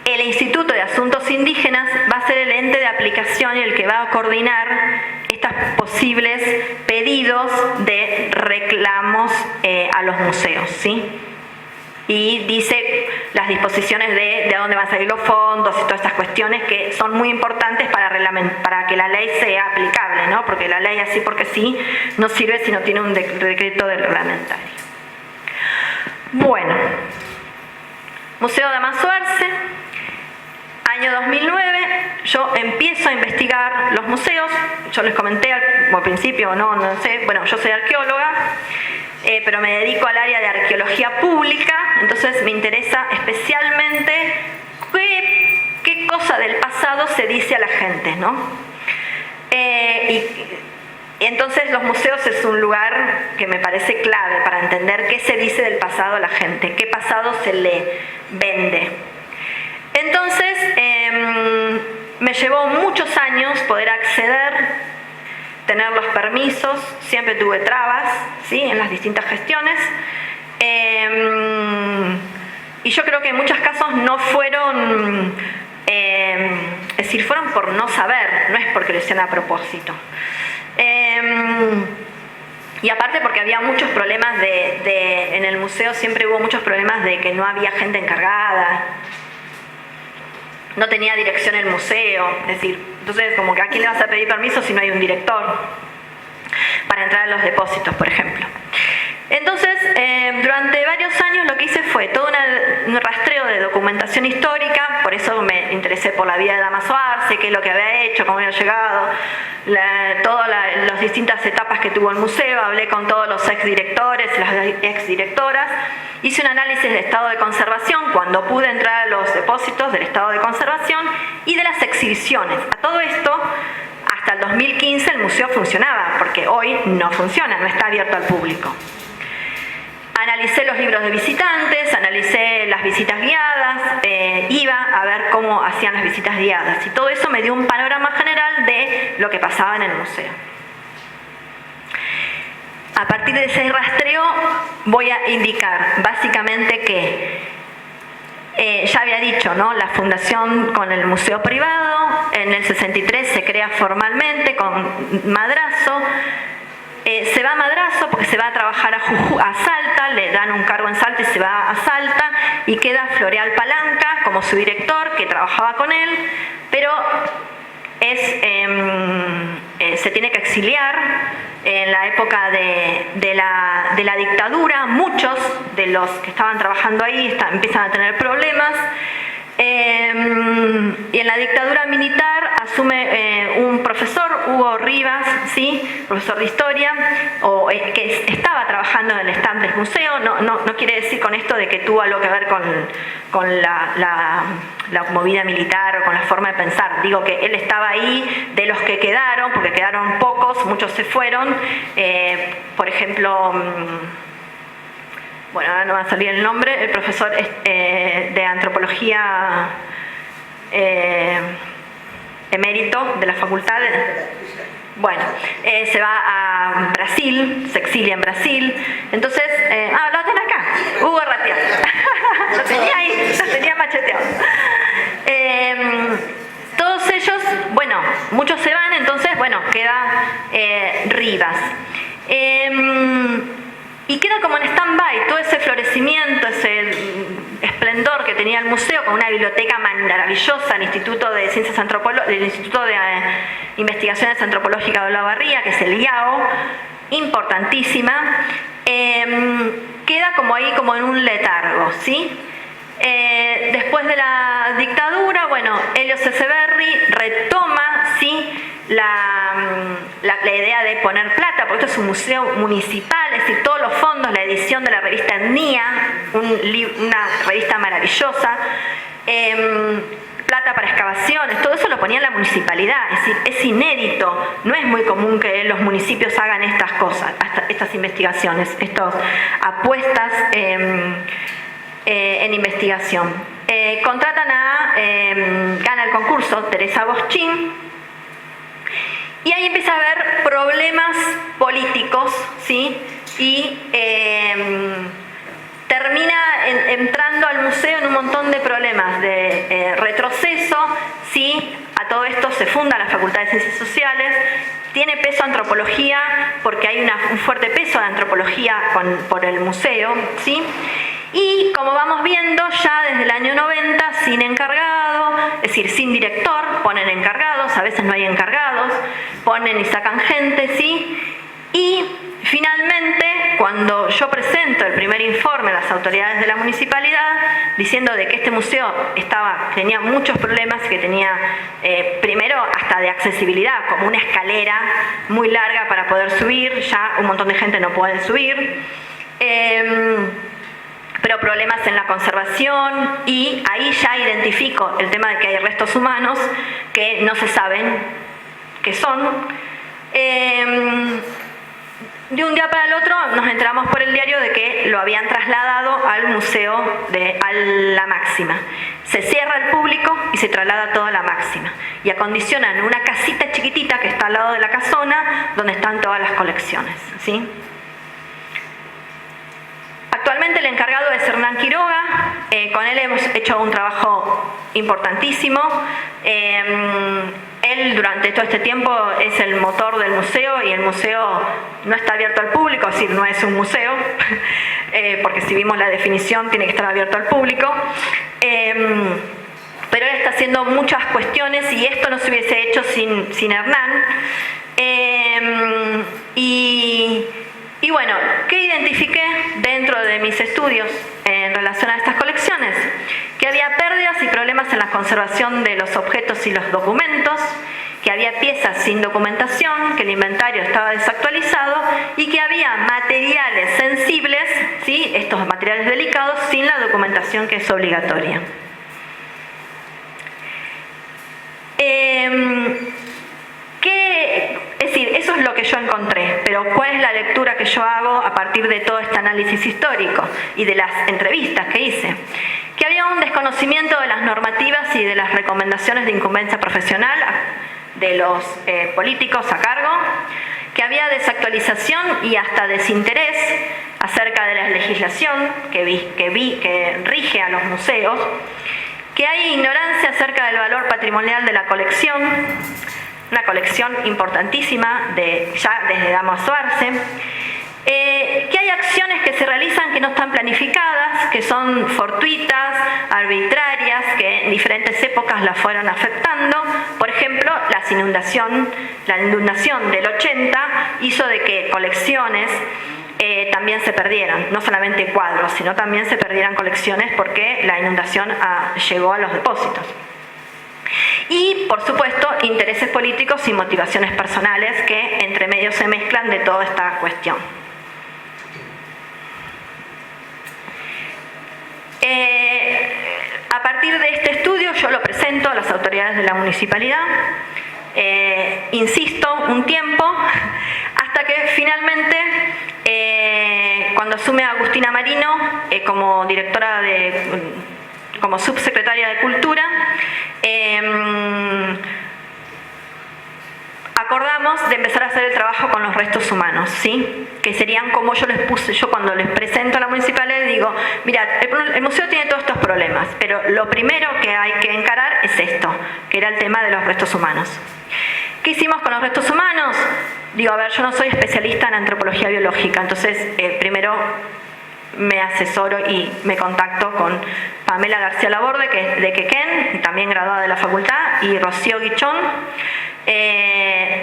el Instituto de Asuntos Indígenas va a ser el ente de aplicación y el que va a coordinar estos posibles pedidos de reclamos a los museos, ¿sí? Y dice las disposiciones de dónde van a salir los fondos y todas estas cuestiones que son muy importantes para que la ley sea aplicable, ¿no? Porque la ley así porque sí no sirve si no tiene un decreto del reglamentario. Bueno, Museo Dámaso Arce, año 2009, yo empiezo a investigar los museos. Yo les comenté al principio, no sé, bueno, yo soy arqueóloga, pero me dedico al área de arqueología pública, entonces me interesa especialmente qué cosa del pasado se dice a la gente, ¿no? Y entonces los museos es un lugar que me parece clave para entender qué se dice del pasado a la gente, qué pasado se le vende. Entonces, me llevó muchos años poder acceder, tener los permisos, siempre tuve trabas, ¿sí? En las distintas gestiones. Y yo creo que en muchos casos no fueron, es decir, fueron por no saber, no es porque lo hicieron a propósito. Y aparte porque había muchos problemas en el museo siempre hubo muchos problemas de que no había gente encargada, no tenía dirección el museo, es decir, entonces como que a quién le vas a pedir permiso si no hay un director para entrar a los depósitos, por ejemplo. Entonces, durante varios años lo que hice fue todo un rastreo de documentación histórica, por eso me interesé por la vida de Dámaso Arce, qué es lo que había hecho, cómo había llegado, todas las distintas etapas que tuvo el museo, hablé con todos los exdirectores, las exdirectoras, hice un análisis de estado de conservación cuando pude entrar a los depósitos del estado de conservación y de las exhibiciones. A todo esto, hasta el 2015 el museo funcionaba, porque hoy no funciona, no está abierto al público. Analicé los libros de visitantes, analicé las visitas guiadas, iba a ver cómo hacían las visitas guiadas y todo eso me dio un panorama general de lo que pasaba en el museo. A partir de ese rastreo voy a indicar básicamente que ya había dicho, ¿no? La fundación con el museo privado, en el 63 se crea formalmente con Madrazo. Se va a Madrazo porque se va a trabajar a Salta, le dan un cargo en Salta y se va a Salta y queda Floreal Palanca como su director que trabajaba con él, pero se tiene que exiliar en la época de la dictadura. Muchos de los que estaban trabajando ahí empiezan a tener problemas. Y en la dictadura militar asume un profesor, Hugo Rivas, ¿sí? Profesor de historia, que estaba trabajando en el stand del museo. No quiere decir con esto de que tuvo algo que ver con la movida militar o con la forma de pensar. Digo que él estaba ahí, de los que quedaron, porque quedaron pocos, muchos se fueron. Por ejemplo, bueno, ahora no va a salir el nombre, el profesor de antropología emérito de la facultad. Bueno, se va a Brasil, se exilia en Brasil. Entonces, lo tenés acá, Hugo Ratial. Lo tenía ahí, lo tenía macheteado. Todos ellos, bueno, muchos se van, entonces, bueno, queda Rivas. Y queda como en stand-by todo ese florecimiento, ese esplendor que tenía el museo, con una biblioteca maravillosa, el Instituto de Ciencias del Instituto de Investigaciones Antropológicas de Olavarría, que es el IAO, importantísima, queda como ahí, como en un letargo, ¿sí? Después de la dictadura, bueno, Elio Ceseberri retoma, ¿sí?, la idea de poner plata, porque esto es un museo municipal, es decir, todos los fondos, la edición de la revista Etnia, una revista maravillosa, plata para excavaciones, todo eso lo ponía la municipalidad, es decir, es inédito, no es muy común que los municipios hagan estas cosas, estas investigaciones, estas apuestas en investigación. Contratan gana el concurso Teresa Boschín, y ahí empieza a haber problemas políticos, ¿sí? Y termina entrando al museo en un montón de problemas de retroceso, ¿sí? A todo esto se funda la Facultad de Ciencias Sociales, tiene peso antropología porque hay un fuerte peso de antropología por el museo, ¿sí? Y como vamos viendo, ya desde el año 90, sin encargado, es decir, sin director, ponen encargados, a veces no hay encargados, ponen y sacan gente, ¿sí? Y finalmente, cuando yo presento el primer informe a las autoridades de la municipalidad, diciendo de que este museo tenía muchos problemas, que tenía, primero, hasta de accesibilidad, como una escalera muy larga para poder subir, ya un montón de gente no puede subir, pero problemas en la conservación, y ahí ya identifico el tema de que hay restos humanos que no se saben qué son. De un día para el otro nos enteramos por el diario de que lo habían trasladado al museo a la Máxima. Se cierra al público y se traslada todo a la Máxima. Y acondicionan una casita chiquitita que está al lado de la casona, donde están todas las colecciones, ¿sí? Actualmente el encargado es Hernán Quiroga, con él hemos hecho un trabajo importantísimo. Él durante todo este tiempo es el motor del museo, y el museo no está abierto al público, es decir, no es un museo, porque si vimos la definición tiene que estar abierto al público. Pero él está haciendo muchas cuestiones, y esto no se hubiese hecho sin Hernán. Y bueno, ¿qué identifiqué dentro de mis estudios en relación a estas colecciones? Que había pérdidas y problemas en la conservación de los objetos y los documentos, que había piezas sin documentación, que el inventario estaba desactualizado y que había materiales sensibles, ¿sí?, estos materiales delicados, sin la documentación que es obligatoria. Es decir, eso es lo que yo encontré, pero ¿cuál es la lectura que yo hago a partir de todo este análisis histórico y de las entrevistas que hice? Que había un desconocimiento de las normativas y de las recomendaciones de incumbencia profesional de los políticos a cargo, que había desactualización y hasta desinterés acerca de la legislación que rige a los museos, que hay ignorancia acerca del valor patrimonial de la colección, una colección importantísima ya desde Dámaso Arce, que hay acciones que se realizan que no están planificadas, que son fortuitas, arbitrarias, que en diferentes épocas las fueron afectando. Por ejemplo, la inundación del 80 hizo de que colecciones también se perdieran, no solamente cuadros, sino también se perdieran colecciones porque la inundación llegó a los depósitos. Y, por supuesto, intereses políticos y motivaciones personales que entre medio se mezclan de toda esta cuestión. A partir de este estudio yo lo presento a las autoridades de la municipalidad, insisto un tiempo, hasta que finalmente, cuando asume Agustina Marino como directora como subsecretaria de Cultura, acordamos de empezar a hacer el trabajo con los restos humanos, ¿sí? Que serían como yo les puse, yo cuando les presento a la municipalidad digo, mira, el museo tiene todos estos problemas, pero lo primero que hay que encarar es esto, que era el tema de los restos humanos. ¿Qué hicimos con los restos humanos? Digo, a ver, yo no soy especialista en antropología biológica, entonces primero me asesoro y me contacto con Pamela García Laborde, que es de Quequén, también graduada de la facultad, y Rocío Guichón,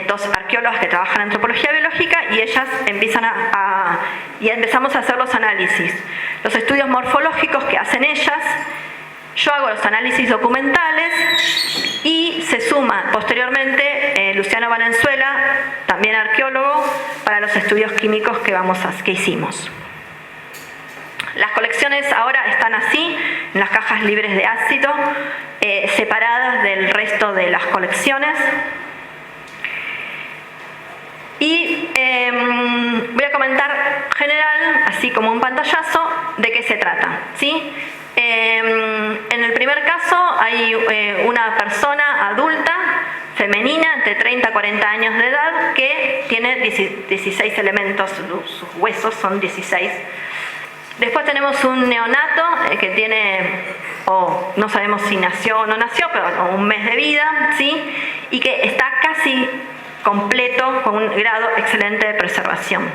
dos arqueólogas que trabajan en antropología biológica, y ellas y empezamos a hacer los análisis, los estudios morfológicos que hacen ellas. Yo hago los análisis documentales y se suma posteriormente Luciano Valenzuela, también arqueólogo, para los estudios químicos que hicimos. Las colecciones ahora están así, en las cajas libres de ácido, separadas del resto de las colecciones. Y voy a comentar general, así como un pantallazo, de qué se trata, ¿sí? En el primer caso hay una persona adulta, femenina, entre 30 a 40 años de edad, que tiene 16 elementos, sus huesos son 16. Después tenemos un neonato que tiene, no sabemos si nació o no nació, pero un mes de vida, ¿sí? Y que está casi completo, con un grado excelente de preservación.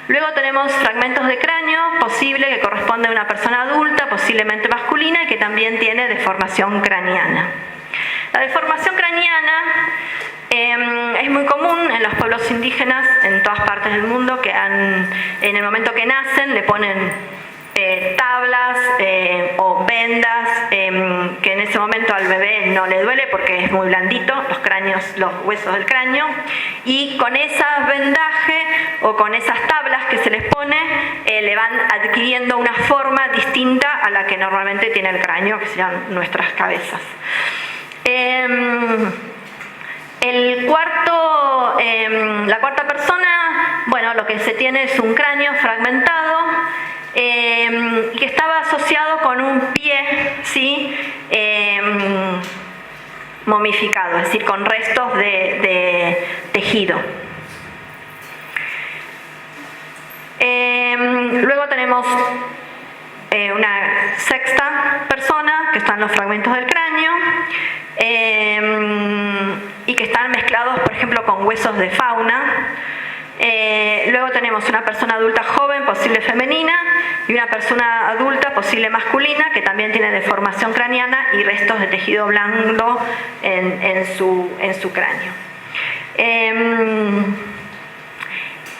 Luego tenemos fragmentos de cráneo, posible que corresponde a una persona adulta, posiblemente masculina, y que también tiene deformación craneana. La deformación craneana es muy común en los pueblos indígenas en todas partes del mundo, que en el momento que nacen le ponen tablas o vendas, que en ese momento al bebé no le duele porque es muy blandito, los huesos del cráneo, y con esas vendajes o con esas tablas que se les pone le van adquiriendo una forma distinta a la que normalmente tiene el cráneo, que serían nuestras cabezas. La cuarta persona, bueno, lo que se tiene es un cráneo fragmentado, y que estaba asociado con un pie, ¿sí? Momificado, es decir, con restos de tejido. Luego tenemos una sexta persona, que están los fragmentos del cráneo, y que están mezclados, por ejemplo, con huesos de fauna. Luego tenemos una persona adulta joven, posible femenina, y una persona adulta, posible masculina, que también tiene deformación craneana y restos de tejido blando en su cráneo.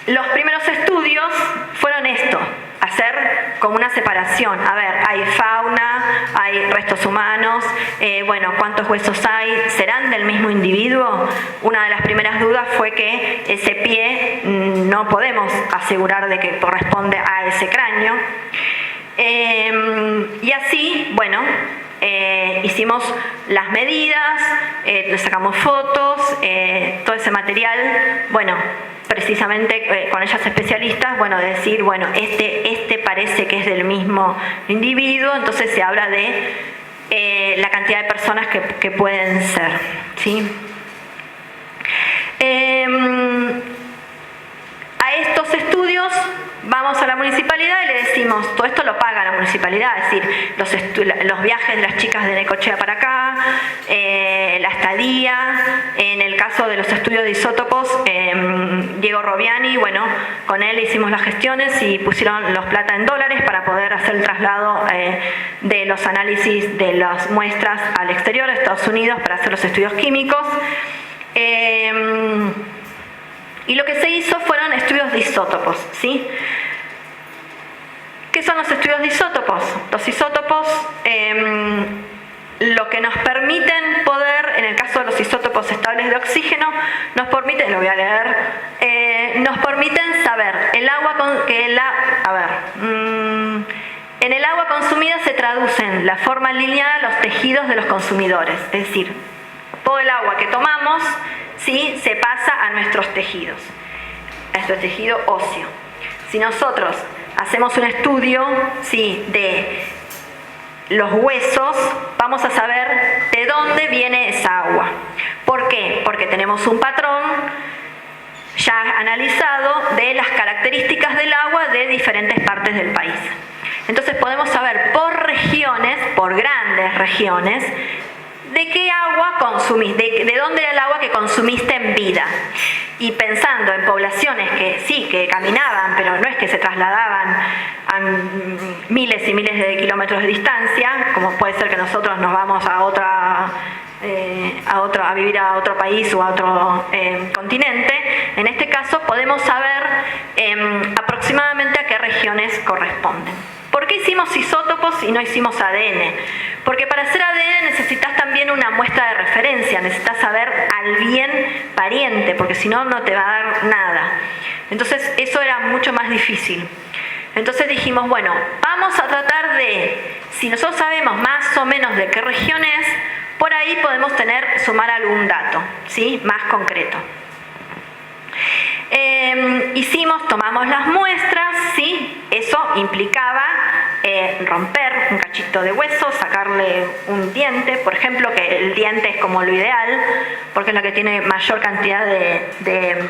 Los primeros estudios fueron esto, hacer como una separación. A ver, hay fauna, hay restos humanos, bueno, ¿cuántos huesos hay? ¿Serán del mismo individuo? Una de las primeras dudas fue que ese pie no podemos asegurar de que corresponde a ese cráneo. Y así, bueno, hicimos las medidas, le sacamos fotos, todo ese material, bueno, precisamente con ellas especialistas, bueno, decir, bueno, este parece que es del mismo individuo, entonces se habla de la cantidad de personas que pueden ser, ¿sí? A estos estudios vamos a la municipalidad y le decimos, todo esto lo paga la municipalidad, es decir, los viajes de las chicas de Necochea para acá, la estadía, en el caso de los estudios de isótopos, Diego Robiani, bueno, con él hicimos las gestiones y pusieron los plata en dólares para poder hacer el traslado de los análisis de las muestras al exterior, a Estados Unidos, para hacer los estudios químicos. Y lo que se hizo fueron estudios de isótopos, ¿sí? ¿Qué son los estudios de isótopos? Los isótopos lo que nos permiten poder, en el caso de los isótopos estables de oxígeno, nos permiten, lo voy a leer, nos permiten saber el agua en el agua consumida se traducen la forma lineal a los tejidos de los consumidores, es decir, todo el agua que tomamos, ¿sí?, se pasa a nuestros tejidos, a nuestro tejido óseo. Si nosotros hacemos un estudio, ¿sí?, de los huesos, vamos a saber de dónde viene esa agua. ¿Por qué? Porque tenemos un patrón ya analizado de las características del agua de diferentes partes del país. Entonces podemos saber por regiones, por grandes regiones, de qué agua consumís, de dónde era el agua que consumiste en vida. y pensando en poblaciones que sí, que caminaban, pero no es que se trasladaban a miles y miles de kilómetros de distancia, como puede ser que nosotros nos vamos a vivir a otro país o a otro continente. En este caso podemos saber aproximadamente a qué regiones corresponden. ¿Por qué hicimos isótopos y no hicimos ADN? Porque para hacer ADN necesitas también una muestra de referencia, necesitas saber al bien pariente, porque si no, no te va a dar nada. Entonces eso era mucho más difícil. Entonces dijimos, bueno, vamos a tratar de, si nosotros sabemos más o menos de qué regiones, por ahí podemos sumar algún dato, ¿sí? Más concreto. Tomamos las muestras, ¿sí? Eso implicaba romper un cachito de hueso, sacarle un diente, por ejemplo, que el diente es como lo ideal, porque es lo que tiene mayor cantidad de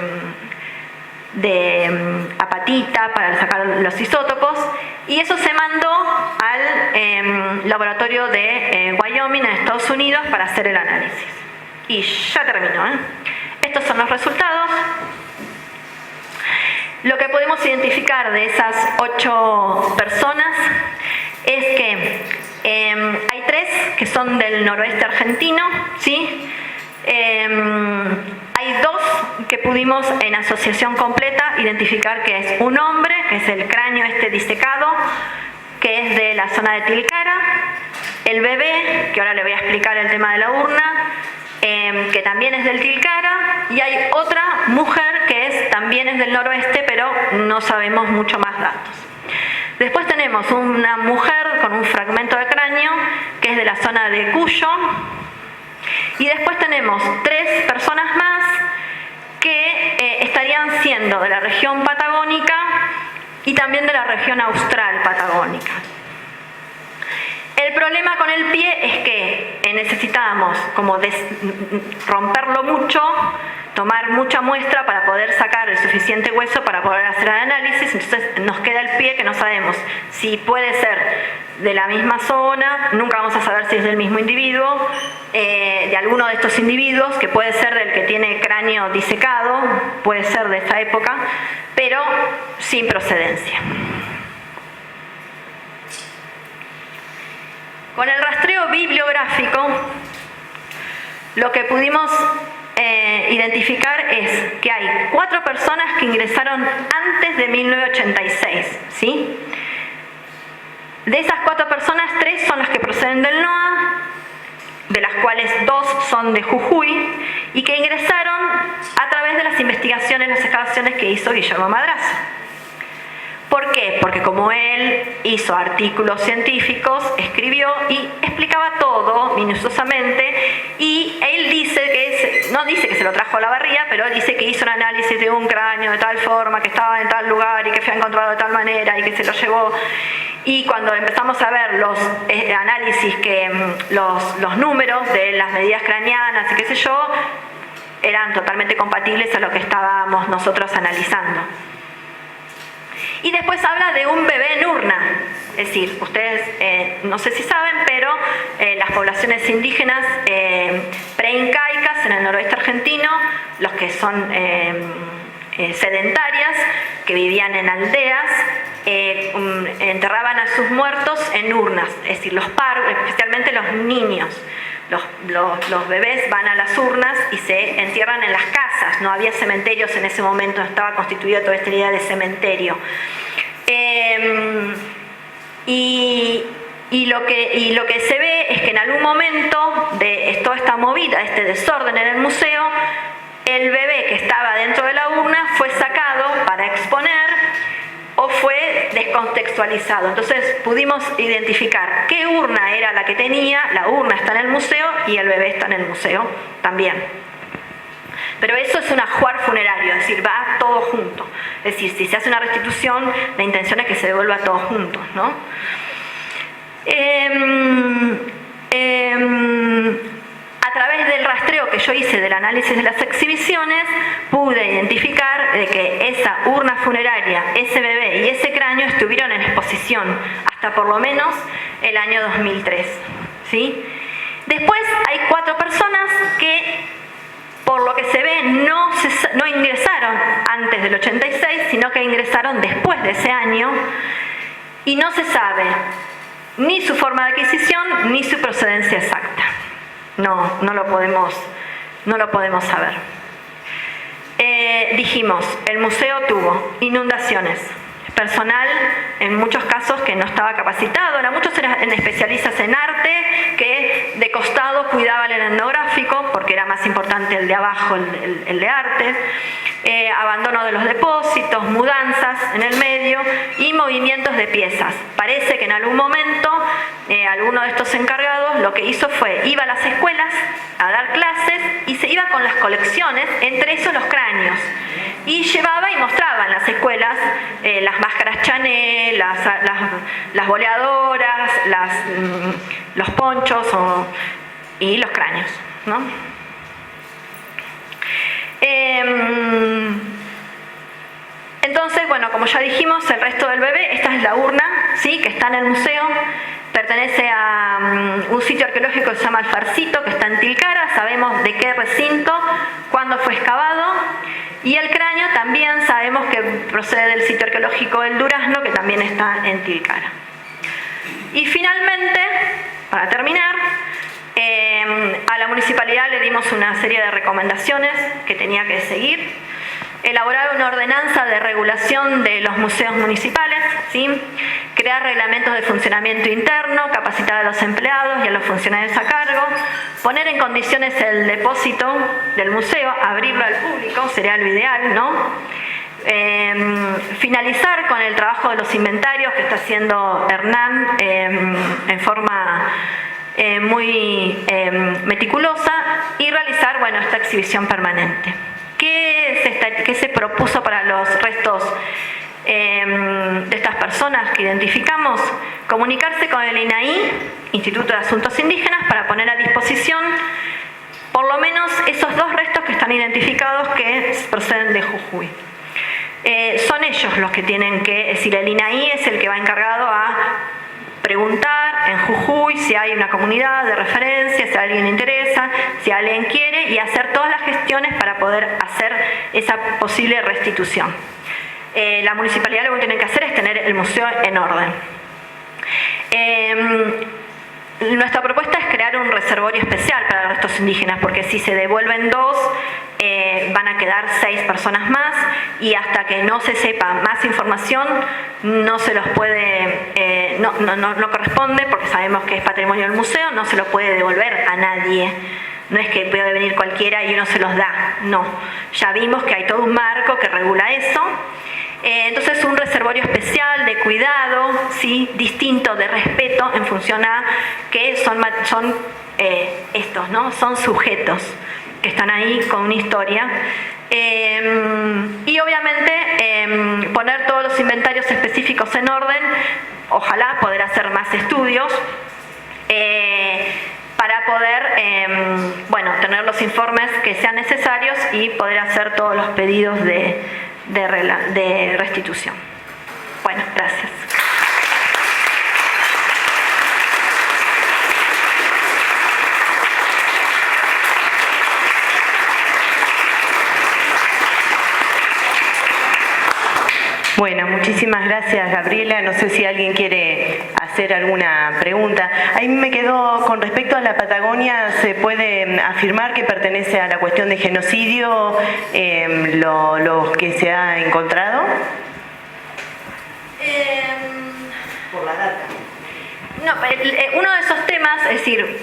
apatita para sacar los isótopos, y eso se mandó al laboratorio de Wyoming en Estados Unidos para hacer el análisis. Y ya terminó, Estos son los resultados. Lo que podemos identificar de esas 8 personas es que hay 3 que son del noroeste argentino, ¿sí? Hay 2 que pudimos en asociación completa identificar que es un hombre, que es el cráneo disecado, que es de la zona de Tilcara, el bebé, que ahora le voy a explicar el tema de la urna, que también es del Tilcara, y hay otra mujer que también es del noroeste, pero no sabemos mucho más datos. Después tenemos una mujer con un fragmento de cráneo que es de la zona de Cuyo, y después tenemos 3 personas más que estarían siendo de la región patagónica y también de la región austral patagónica. El problema con el pie es que necesitábamos como romperlo mucho, tomar mucha muestra para poder sacar el suficiente hueso para poder hacer el análisis. Entonces nos queda el pie que no sabemos si puede ser de la misma zona, nunca vamos a saber si es del mismo individuo, de alguno de estos individuos, que puede ser del que tiene cráneo disecado, puede ser de esta época, pero sin procedencia. Con el rastreo bibliográfico, lo que pudimos identificar es que hay 4 personas que ingresaron antes de 1986, ¿sí? De esas 4 personas, 3 son las que proceden del NOA, de las cuales 2 son de Jujuy, y que ingresaron a través de las investigaciones, las excavaciones que hizo Guillermo Madrazo. ¿Por qué? Porque como él hizo artículos científicos, escribió y explicaba todo minuciosamente, y él dice que, no dice que se lo trajo a la barría, pero dice que hizo un análisis de un cráneo de tal forma, que estaba en tal lugar y que fue encontrado de tal manera y que se lo llevó. Y cuando empezamos a ver los análisis, los números de las medidas craneanas y qué sé yo, eran totalmente compatibles a lo que estábamos nosotros analizando. Y después habla de un bebé en urna. Es decir, ustedes no sé si saben, pero las poblaciones indígenas preincaicas en el noroeste argentino, los que son sedentarias, que vivían en aldeas, enterraban a sus muertos en urnas. Es decir, los parvos, especialmente los niños. Los bebés van a las urnas y se entierran en las casas. No había cementerios en ese momento, no estaba constituida toda esta idea de cementerio. Y lo que se ve es que en algún momento de toda esta movida, este desorden en el museo, el bebé que estaba dentro de la urna fue sacado para exponer o fue descontextualizado. Entonces pudimos identificar qué urna era la que tenía, la urna está en el museo y el bebé está en el museo también. Pero eso es un ajuar funerario, es decir, va todo junto. Es decir, si se hace una restitución, la intención es que se devuelva todo junto, ¿no? A través del rastreo que yo hice del análisis de las exhibiciones, pude identificar que esa urna funeraria, ese bebé y ese cráneo estuvieron en exposición hasta por lo menos el año 2003, ¿sí? Después hay 4 personas que por lo que se ve, no ingresaron antes del 86, sino que ingresaron después de ese año, y no se sabe ni su forma de adquisición ni su procedencia exacta. No lo podemos saber. Dijimos, el museo tuvo inundaciones, personal en muchos casos que no estaba capacitado, muchos eran especialistas en arte que de costado cuidaban el etnográfico porque era más importante el de abajo, el de arte, abandono de los depósitos, mudanzas en el medio y movimientos de piezas. Parece que en algún momento alguno de estos encargados lo que hizo fue iba a las escuelas a dar clases y se iba con las colecciones, entre esos los cráneos, y llevaba y mostraba en las escuelas las máscaras Chanel, las boleadoras, los ponchos y los cráneos, ¿no? Entonces, bueno, como ya dijimos, el resto del bebé, esta es la urna, ¿sí?, que está en el museo, pertenece a un sitio arqueológico que se llama Alfarcito, que está en Tilcara, sabemos de qué recinto, cuándo fue excavado, y el cráneo también sabemos que procede del sitio arqueológico del Durazno, que también está en Tilcara. Y finalmente, para terminar, a la municipalidad le dimos una serie de recomendaciones que tenía que seguir. Elaborar una ordenanza de regulación de los museos municipales, ¿sí?, crear reglamentos de funcionamiento interno, capacitar a los empleados y a los funcionarios a cargo, poner en condiciones el depósito del museo, abrirlo al público, sería lo ideal, ¿no? Finalizar con el trabajo de los inventarios que está haciendo Hernán en forma muy meticulosa, y realizar, bueno, esta exhibición permanente. ¿Qué se propuso para los restos de estas personas que identificamos? Comunicarse con el INAI, Instituto de Asuntos Indígenas, para poner a disposición por lo menos esos 2 restos que están identificados que proceden de Jujuy. Son ellos los que tienen que, es decir, el INAI es el que va encargado a preguntar en Jujuy si hay una comunidad de referencia, si a alguien le interesa, si alguien quiere, y hacer todas las gestiones para poder hacer esa posible restitución. La municipalidad lo que tiene que hacer es tener el museo en orden. Nuestra propuesta es crear un reservorio especial para restos indígenas, porque si se devuelven 2, van a quedar 6 personas más, y hasta que no se sepa más información no se los puede, no corresponde, porque sabemos que es patrimonio del museo, no se lo puede devolver a nadie. No es que puede venir cualquiera y uno se los da, no. Ya vimos que hay todo un marco que regula eso. Entonces, un reservorio especial de cuidado, ¿sí?, distinto, de respeto, en función a que son estos, ¿no?, son sujetos que están ahí con una historia. Y obviamente poner todos los inventarios específicos en orden, ojalá poder hacer más estudios, para poder bueno, tener los informes que sean necesarios y poder hacer todos los pedidos de restitución. Bueno, gracias. Bueno, muchísimas gracias, Gabriela. No sé si alguien quiere hacer alguna pregunta. Ahí me quedó, con respecto a la Patagonia, ¿se puede afirmar que pertenece a la cuestión de genocidio lo que se ha encontrado? Por la data. No, uno de esos temas, es decir,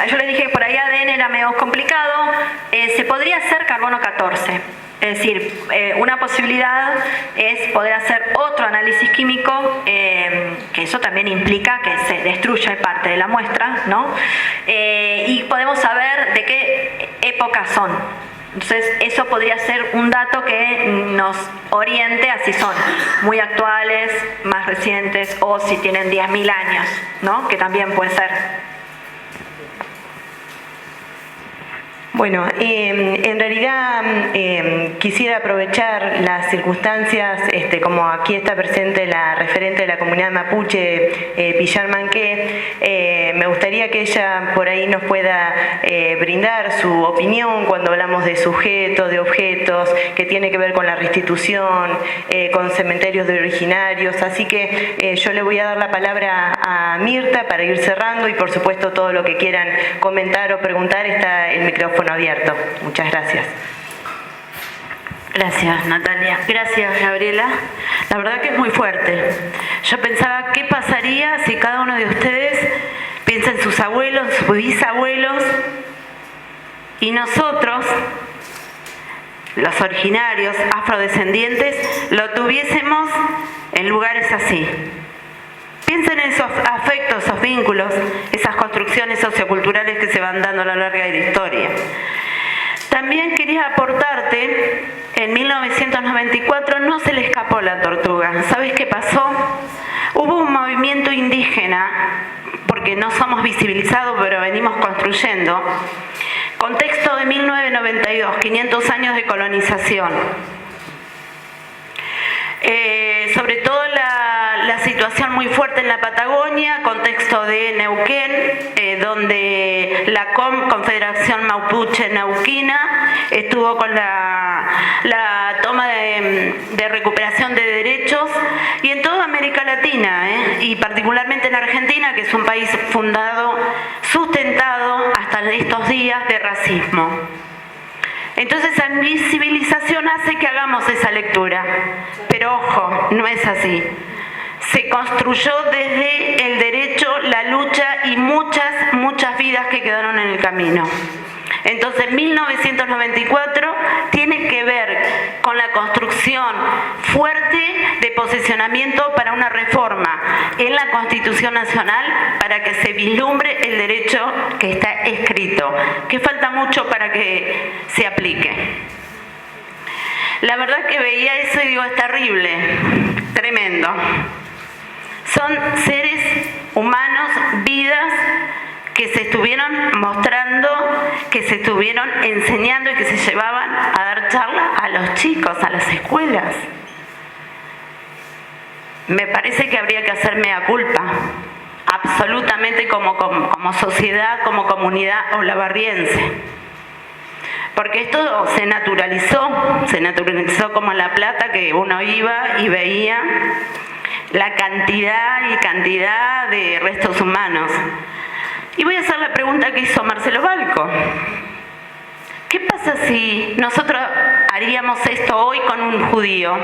yo les dije que por ahí ADN era medio complicado, se podría hacer carbono 14. Es decir, una posibilidad es poder hacer otro análisis químico, que eso también implica que se destruya parte de la muestra, ¿no? Y podemos saber de qué épocas son. Entonces, eso podría ser un dato que nos oriente a si son muy actuales, más recientes, o si tienen 10.000 años, ¿no? Que también puede ser. Bueno, en realidad quisiera aprovechar las circunstancias, como aquí está presente la referente de la comunidad mapuche, Pillar Manqué, me gustaría que ella por ahí nos pueda brindar su opinión cuando hablamos de sujetos, de objetos, que tiene que ver con la restitución, con cementerios de originarios, así que yo le voy a dar la palabra a Mirta para ir cerrando y por supuesto todo lo que quieran comentar o preguntar está el micrófono abierto. Muchas gracias. Gracias, Natalia. Gracias, Gabriela. La verdad que es muy fuerte. Yo pensaba qué pasaría si cada uno de ustedes piensa en sus abuelos, sus bisabuelos, y nosotros, los originarios, afrodescendientes, lo tuviésemos en lugares así. Piensen en esos afectos, esos vínculos, esas construcciones socioculturales que se van dando a lo largo de la historia. También quería aportarte, en 1994 no se le escapó la tortuga. ¿Sabes qué pasó? Hubo un movimiento indígena, porque no somos visibilizados, pero venimos construyendo. Contexto de 1992, 500 años de colonización. Sobre todo la situación muy fuerte en la Patagonia, contexto de Neuquén, donde la Confederación Mapuche Neuquina estuvo con la toma de recuperación de derechos, y en toda América Latina, y particularmente en Argentina, que es un país fundado, sustentado hasta estos días de racismo. Entonces la invisibilización hace que hagamos esa lectura, pero ojo, no es así. Se construyó desde el derecho, la lucha y muchas vidas que quedaron en el camino. Entonces 1994 tiene que ver con la construcción fuerte de posicionamiento para una reforma en la Constitución Nacional para que se vislumbre el derecho que está escrito, que falta mucho para que se aplique. La verdad que veía eso y digo, es terrible, tremendo. Son seres humanos, vidas que se estuvieron mostrando, que se estuvieron enseñando y que se llevaban a dar charla a los chicos, a las escuelas. Me parece que habría que hacer mea culpa, absolutamente como sociedad, como comunidad olavarriense. Porque esto se naturalizó como en La Plata, que uno iba y veía la cantidad de restos humanos. Y voy a hacer la pregunta que hizo Marcelo Balco. ¿Qué pasa si nosotros haríamos esto hoy con un judío?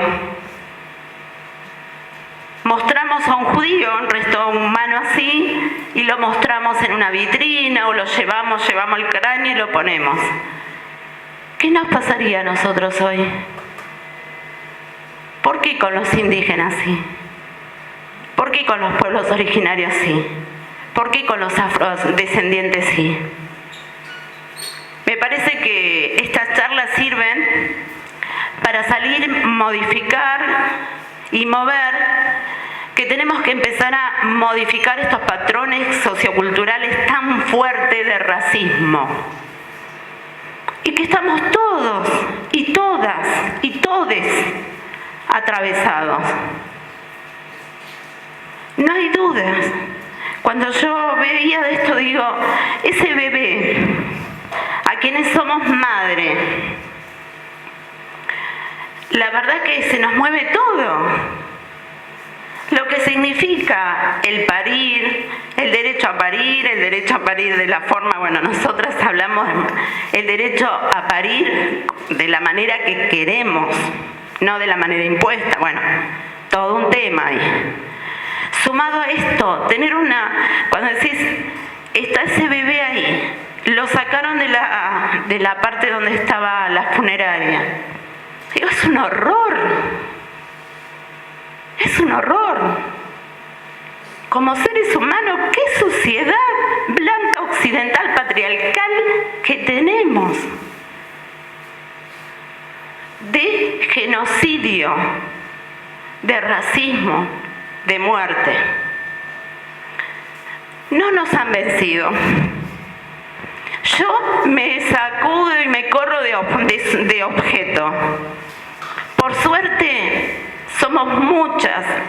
Mostramos a un judío, un resto humano así, y lo mostramos en una vitrina o lo llevamos el cráneo y lo ponemos. ¿Qué nos pasaría a nosotros hoy? ¿Por qué con los indígenas sí? ¿Por qué con los pueblos originarios sí? ¿Por qué con los afrodescendientes sí? Me parece que estas charlas sirven para salir, modificar y mover, que tenemos que empezar a modificar estos patrones socioculturales tan fuertes de racismo. Y que estamos todos y todas y todes atravesados. No hay dudas. Cuando yo veía de esto digo, ese bebé, a quienes somos madre, la verdad que se nos mueve todo. Lo que significa el parir, el derecho a parir de la forma, bueno, nosotras hablamos el derecho a parir de la manera que queremos, no de la manera impuesta, bueno, todo un tema ahí. Sumado a esto, tener cuando decís, está ese bebé ahí, lo sacaron de la parte donde estaba la funeraria. Digo, es un horror. Es un horror. Como seres humanos, qué sociedad blanca, occidental, patriarcal que tenemos. De genocidio, de racismo, de muerte. No nos han vencido. Yo me he sacudo y me corro de objeto. Por suerte, somos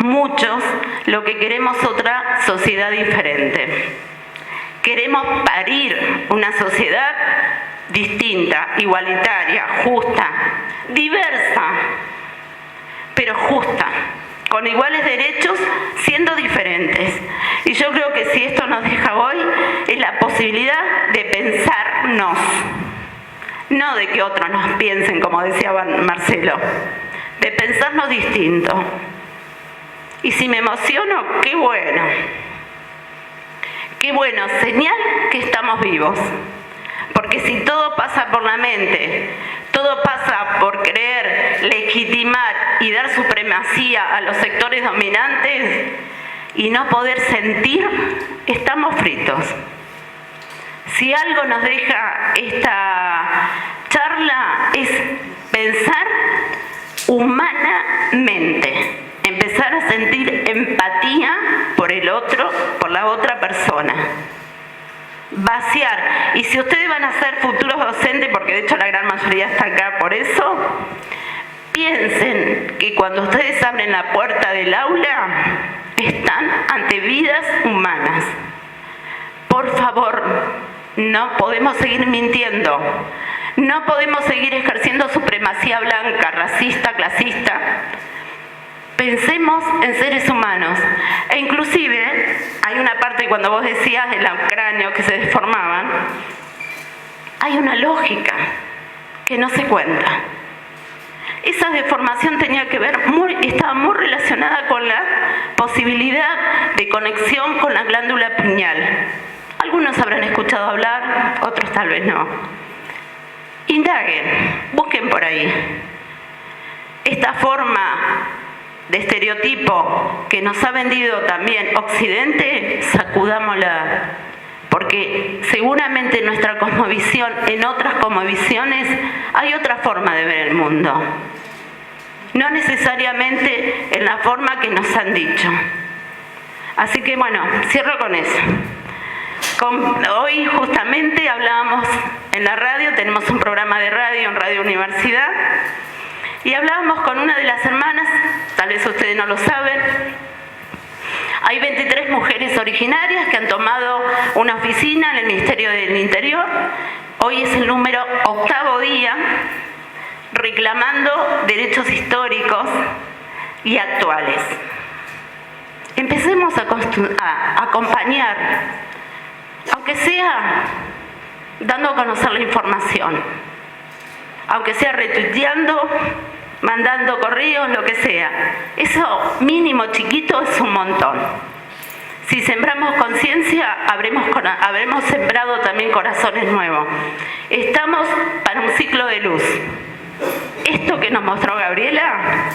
muchos lo que queremos otra sociedad diferente. Queremos parir una sociedad distinta, igualitaria, justa, diversa, pero justa, con iguales derechos, siendo diferentes. Y yo creo que si esto nos deja hoy, es la posibilidad de pensarnos, no de que otros nos piensen, como decía Marcelo, de pensarnos distinto. Y si me emociono, qué bueno. Qué bueno, señal que estamos vivos. Porque si todo pasa por la mente, todo pasa por querer legitimar y dar supremacía a los sectores dominantes y no poder sentir, estamos fritos. Si algo nos deja esta charla es pensar humanamente, empezar a sentir empatía por el otro, por la otra persona. Vaciar. Y si ustedes van a ser futuros docentes, porque de hecho la gran mayoría está acá por eso, piensen que cuando ustedes abren la puerta del aula, están ante vidas humanas. Por favor, no podemos seguir mintiendo. No podemos seguir ejerciendo supremacía blanca, racista, clasista. Pensemos en seres humanos. E inclusive, hay una parte cuando vos decías del cráneo que se deformaban, hay una lógica que no se cuenta. Esa deformación tenía que ver, estaba muy relacionada con la posibilidad de conexión con la glándula pineal. Algunos habrán escuchado hablar, otros tal vez no. Indaguen, busquen por ahí. Esta forma de estereotipo que nos ha vendido también Occidente, sacudámosla, porque seguramente en nuestra cosmovisión, en otras cosmovisiones, hay otra forma de ver el mundo. No necesariamente en la forma que nos han dicho. Así que bueno, cierro con eso. Hoy justamente hablábamos en la radio, tenemos un programa de radio en Radio Universidad, y hablábamos con una de las hermanas, tal vez ustedes no lo saben. Hay 23 mujeres originarias que han tomado una oficina en el Ministerio del Interior. Hoy es el número 8º día reclamando derechos históricos y actuales. Empecemos a acompañar, aunque sea dando a conocer la información, aunque sea retuiteando, mandando correos, lo que sea. Eso mínimo chiquito es un montón. Si sembramos conciencia, habremos sembrado también corazones nuevos. Estamos para un ciclo de luz. Esto que nos mostró Gabriela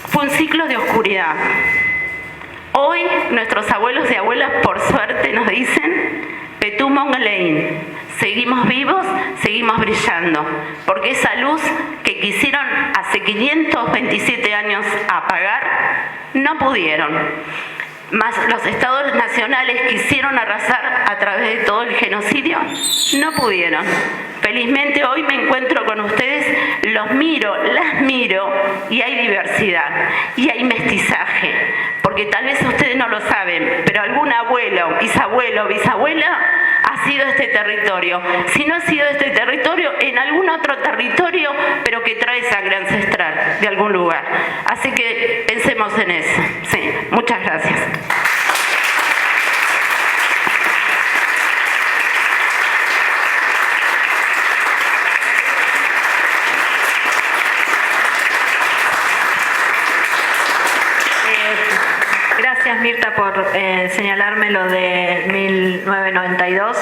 fue un ciclo de oscuridad. Hoy nuestros abuelos y abuelas, por suerte, nos dicen Petumon Galein. Seguimos vivos, seguimos brillando, porque esa luz que quisieron hace 527 años apagar, no pudieron. Más los estados nacionales quisieron arrasar a través de todo el genocidio, no pudieron. Felizmente hoy me encuentro con ustedes, los miro, las miro, y hay diversidad, y hay mestizaje, porque tal vez ustedes no lo saben, pero algún abuelo, bisabuelo, bisabuela ha sido este territorio. Si no ha sido este territorio, en algún otro territorio, pero que trae sangre ancestral de algún lugar. Así que pensemos en eso. Sí, muchas gracias. Gracias, Mirta, por señalarme lo de 1992.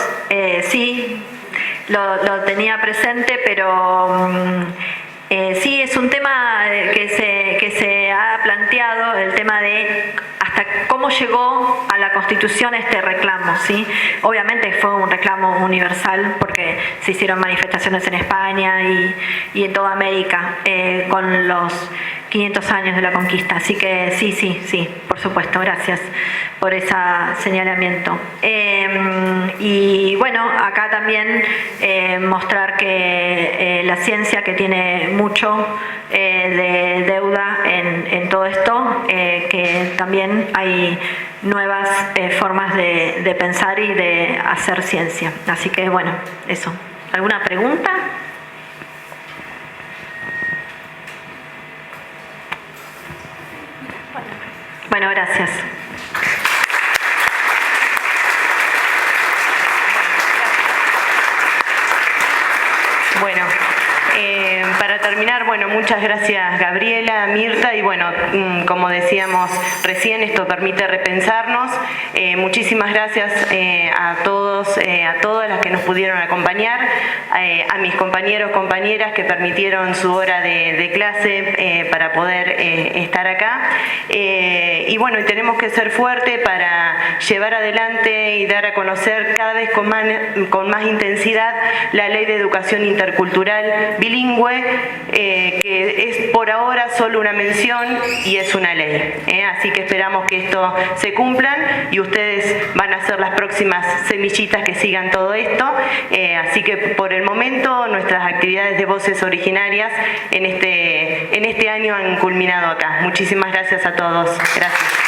Sí, lo tenía presente, pero sí es un tema que se ha planteado, el tema de hasta hasta cómo llegó a la Constitución este reclamo, ¿sí? Obviamente fue un reclamo universal porque se hicieron manifestaciones en España y en toda América con los 500 años de la conquista. Así que sí, por supuesto, gracias por ese señalamiento. Y bueno, acá también mostrar que la ciencia, que tiene mucho de deuda en todo esto, que también hay nuevas formas de pensar y de hacer ciencia. Así que bueno, eso. ¿Alguna pregunta? Bueno, gracias. Bueno, para terminar, bueno, muchas gracias Gabriela, Mirta, y bueno, como decíamos recién, esto permite repensarnos. Muchísimas gracias a todos, a todas las que nos pudieron acompañar, a mis compañeros, compañeras que permitieron su hora de clase para poder estar acá. Y bueno, y tenemos que ser fuertes para llevar adelante y dar a conocer cada vez con más intensidad la Ley de Educación Intercultural Bilingüe, que es por ahora solo una mención y es una ley. Así que esperamos que esto se cumplan y ustedes van a ser las próximas semillitas que sigan todo esto. Así que por el momento nuestras actividades de voces originarias en este año han culminado acá. Muchísimas gracias a todos. Gracias.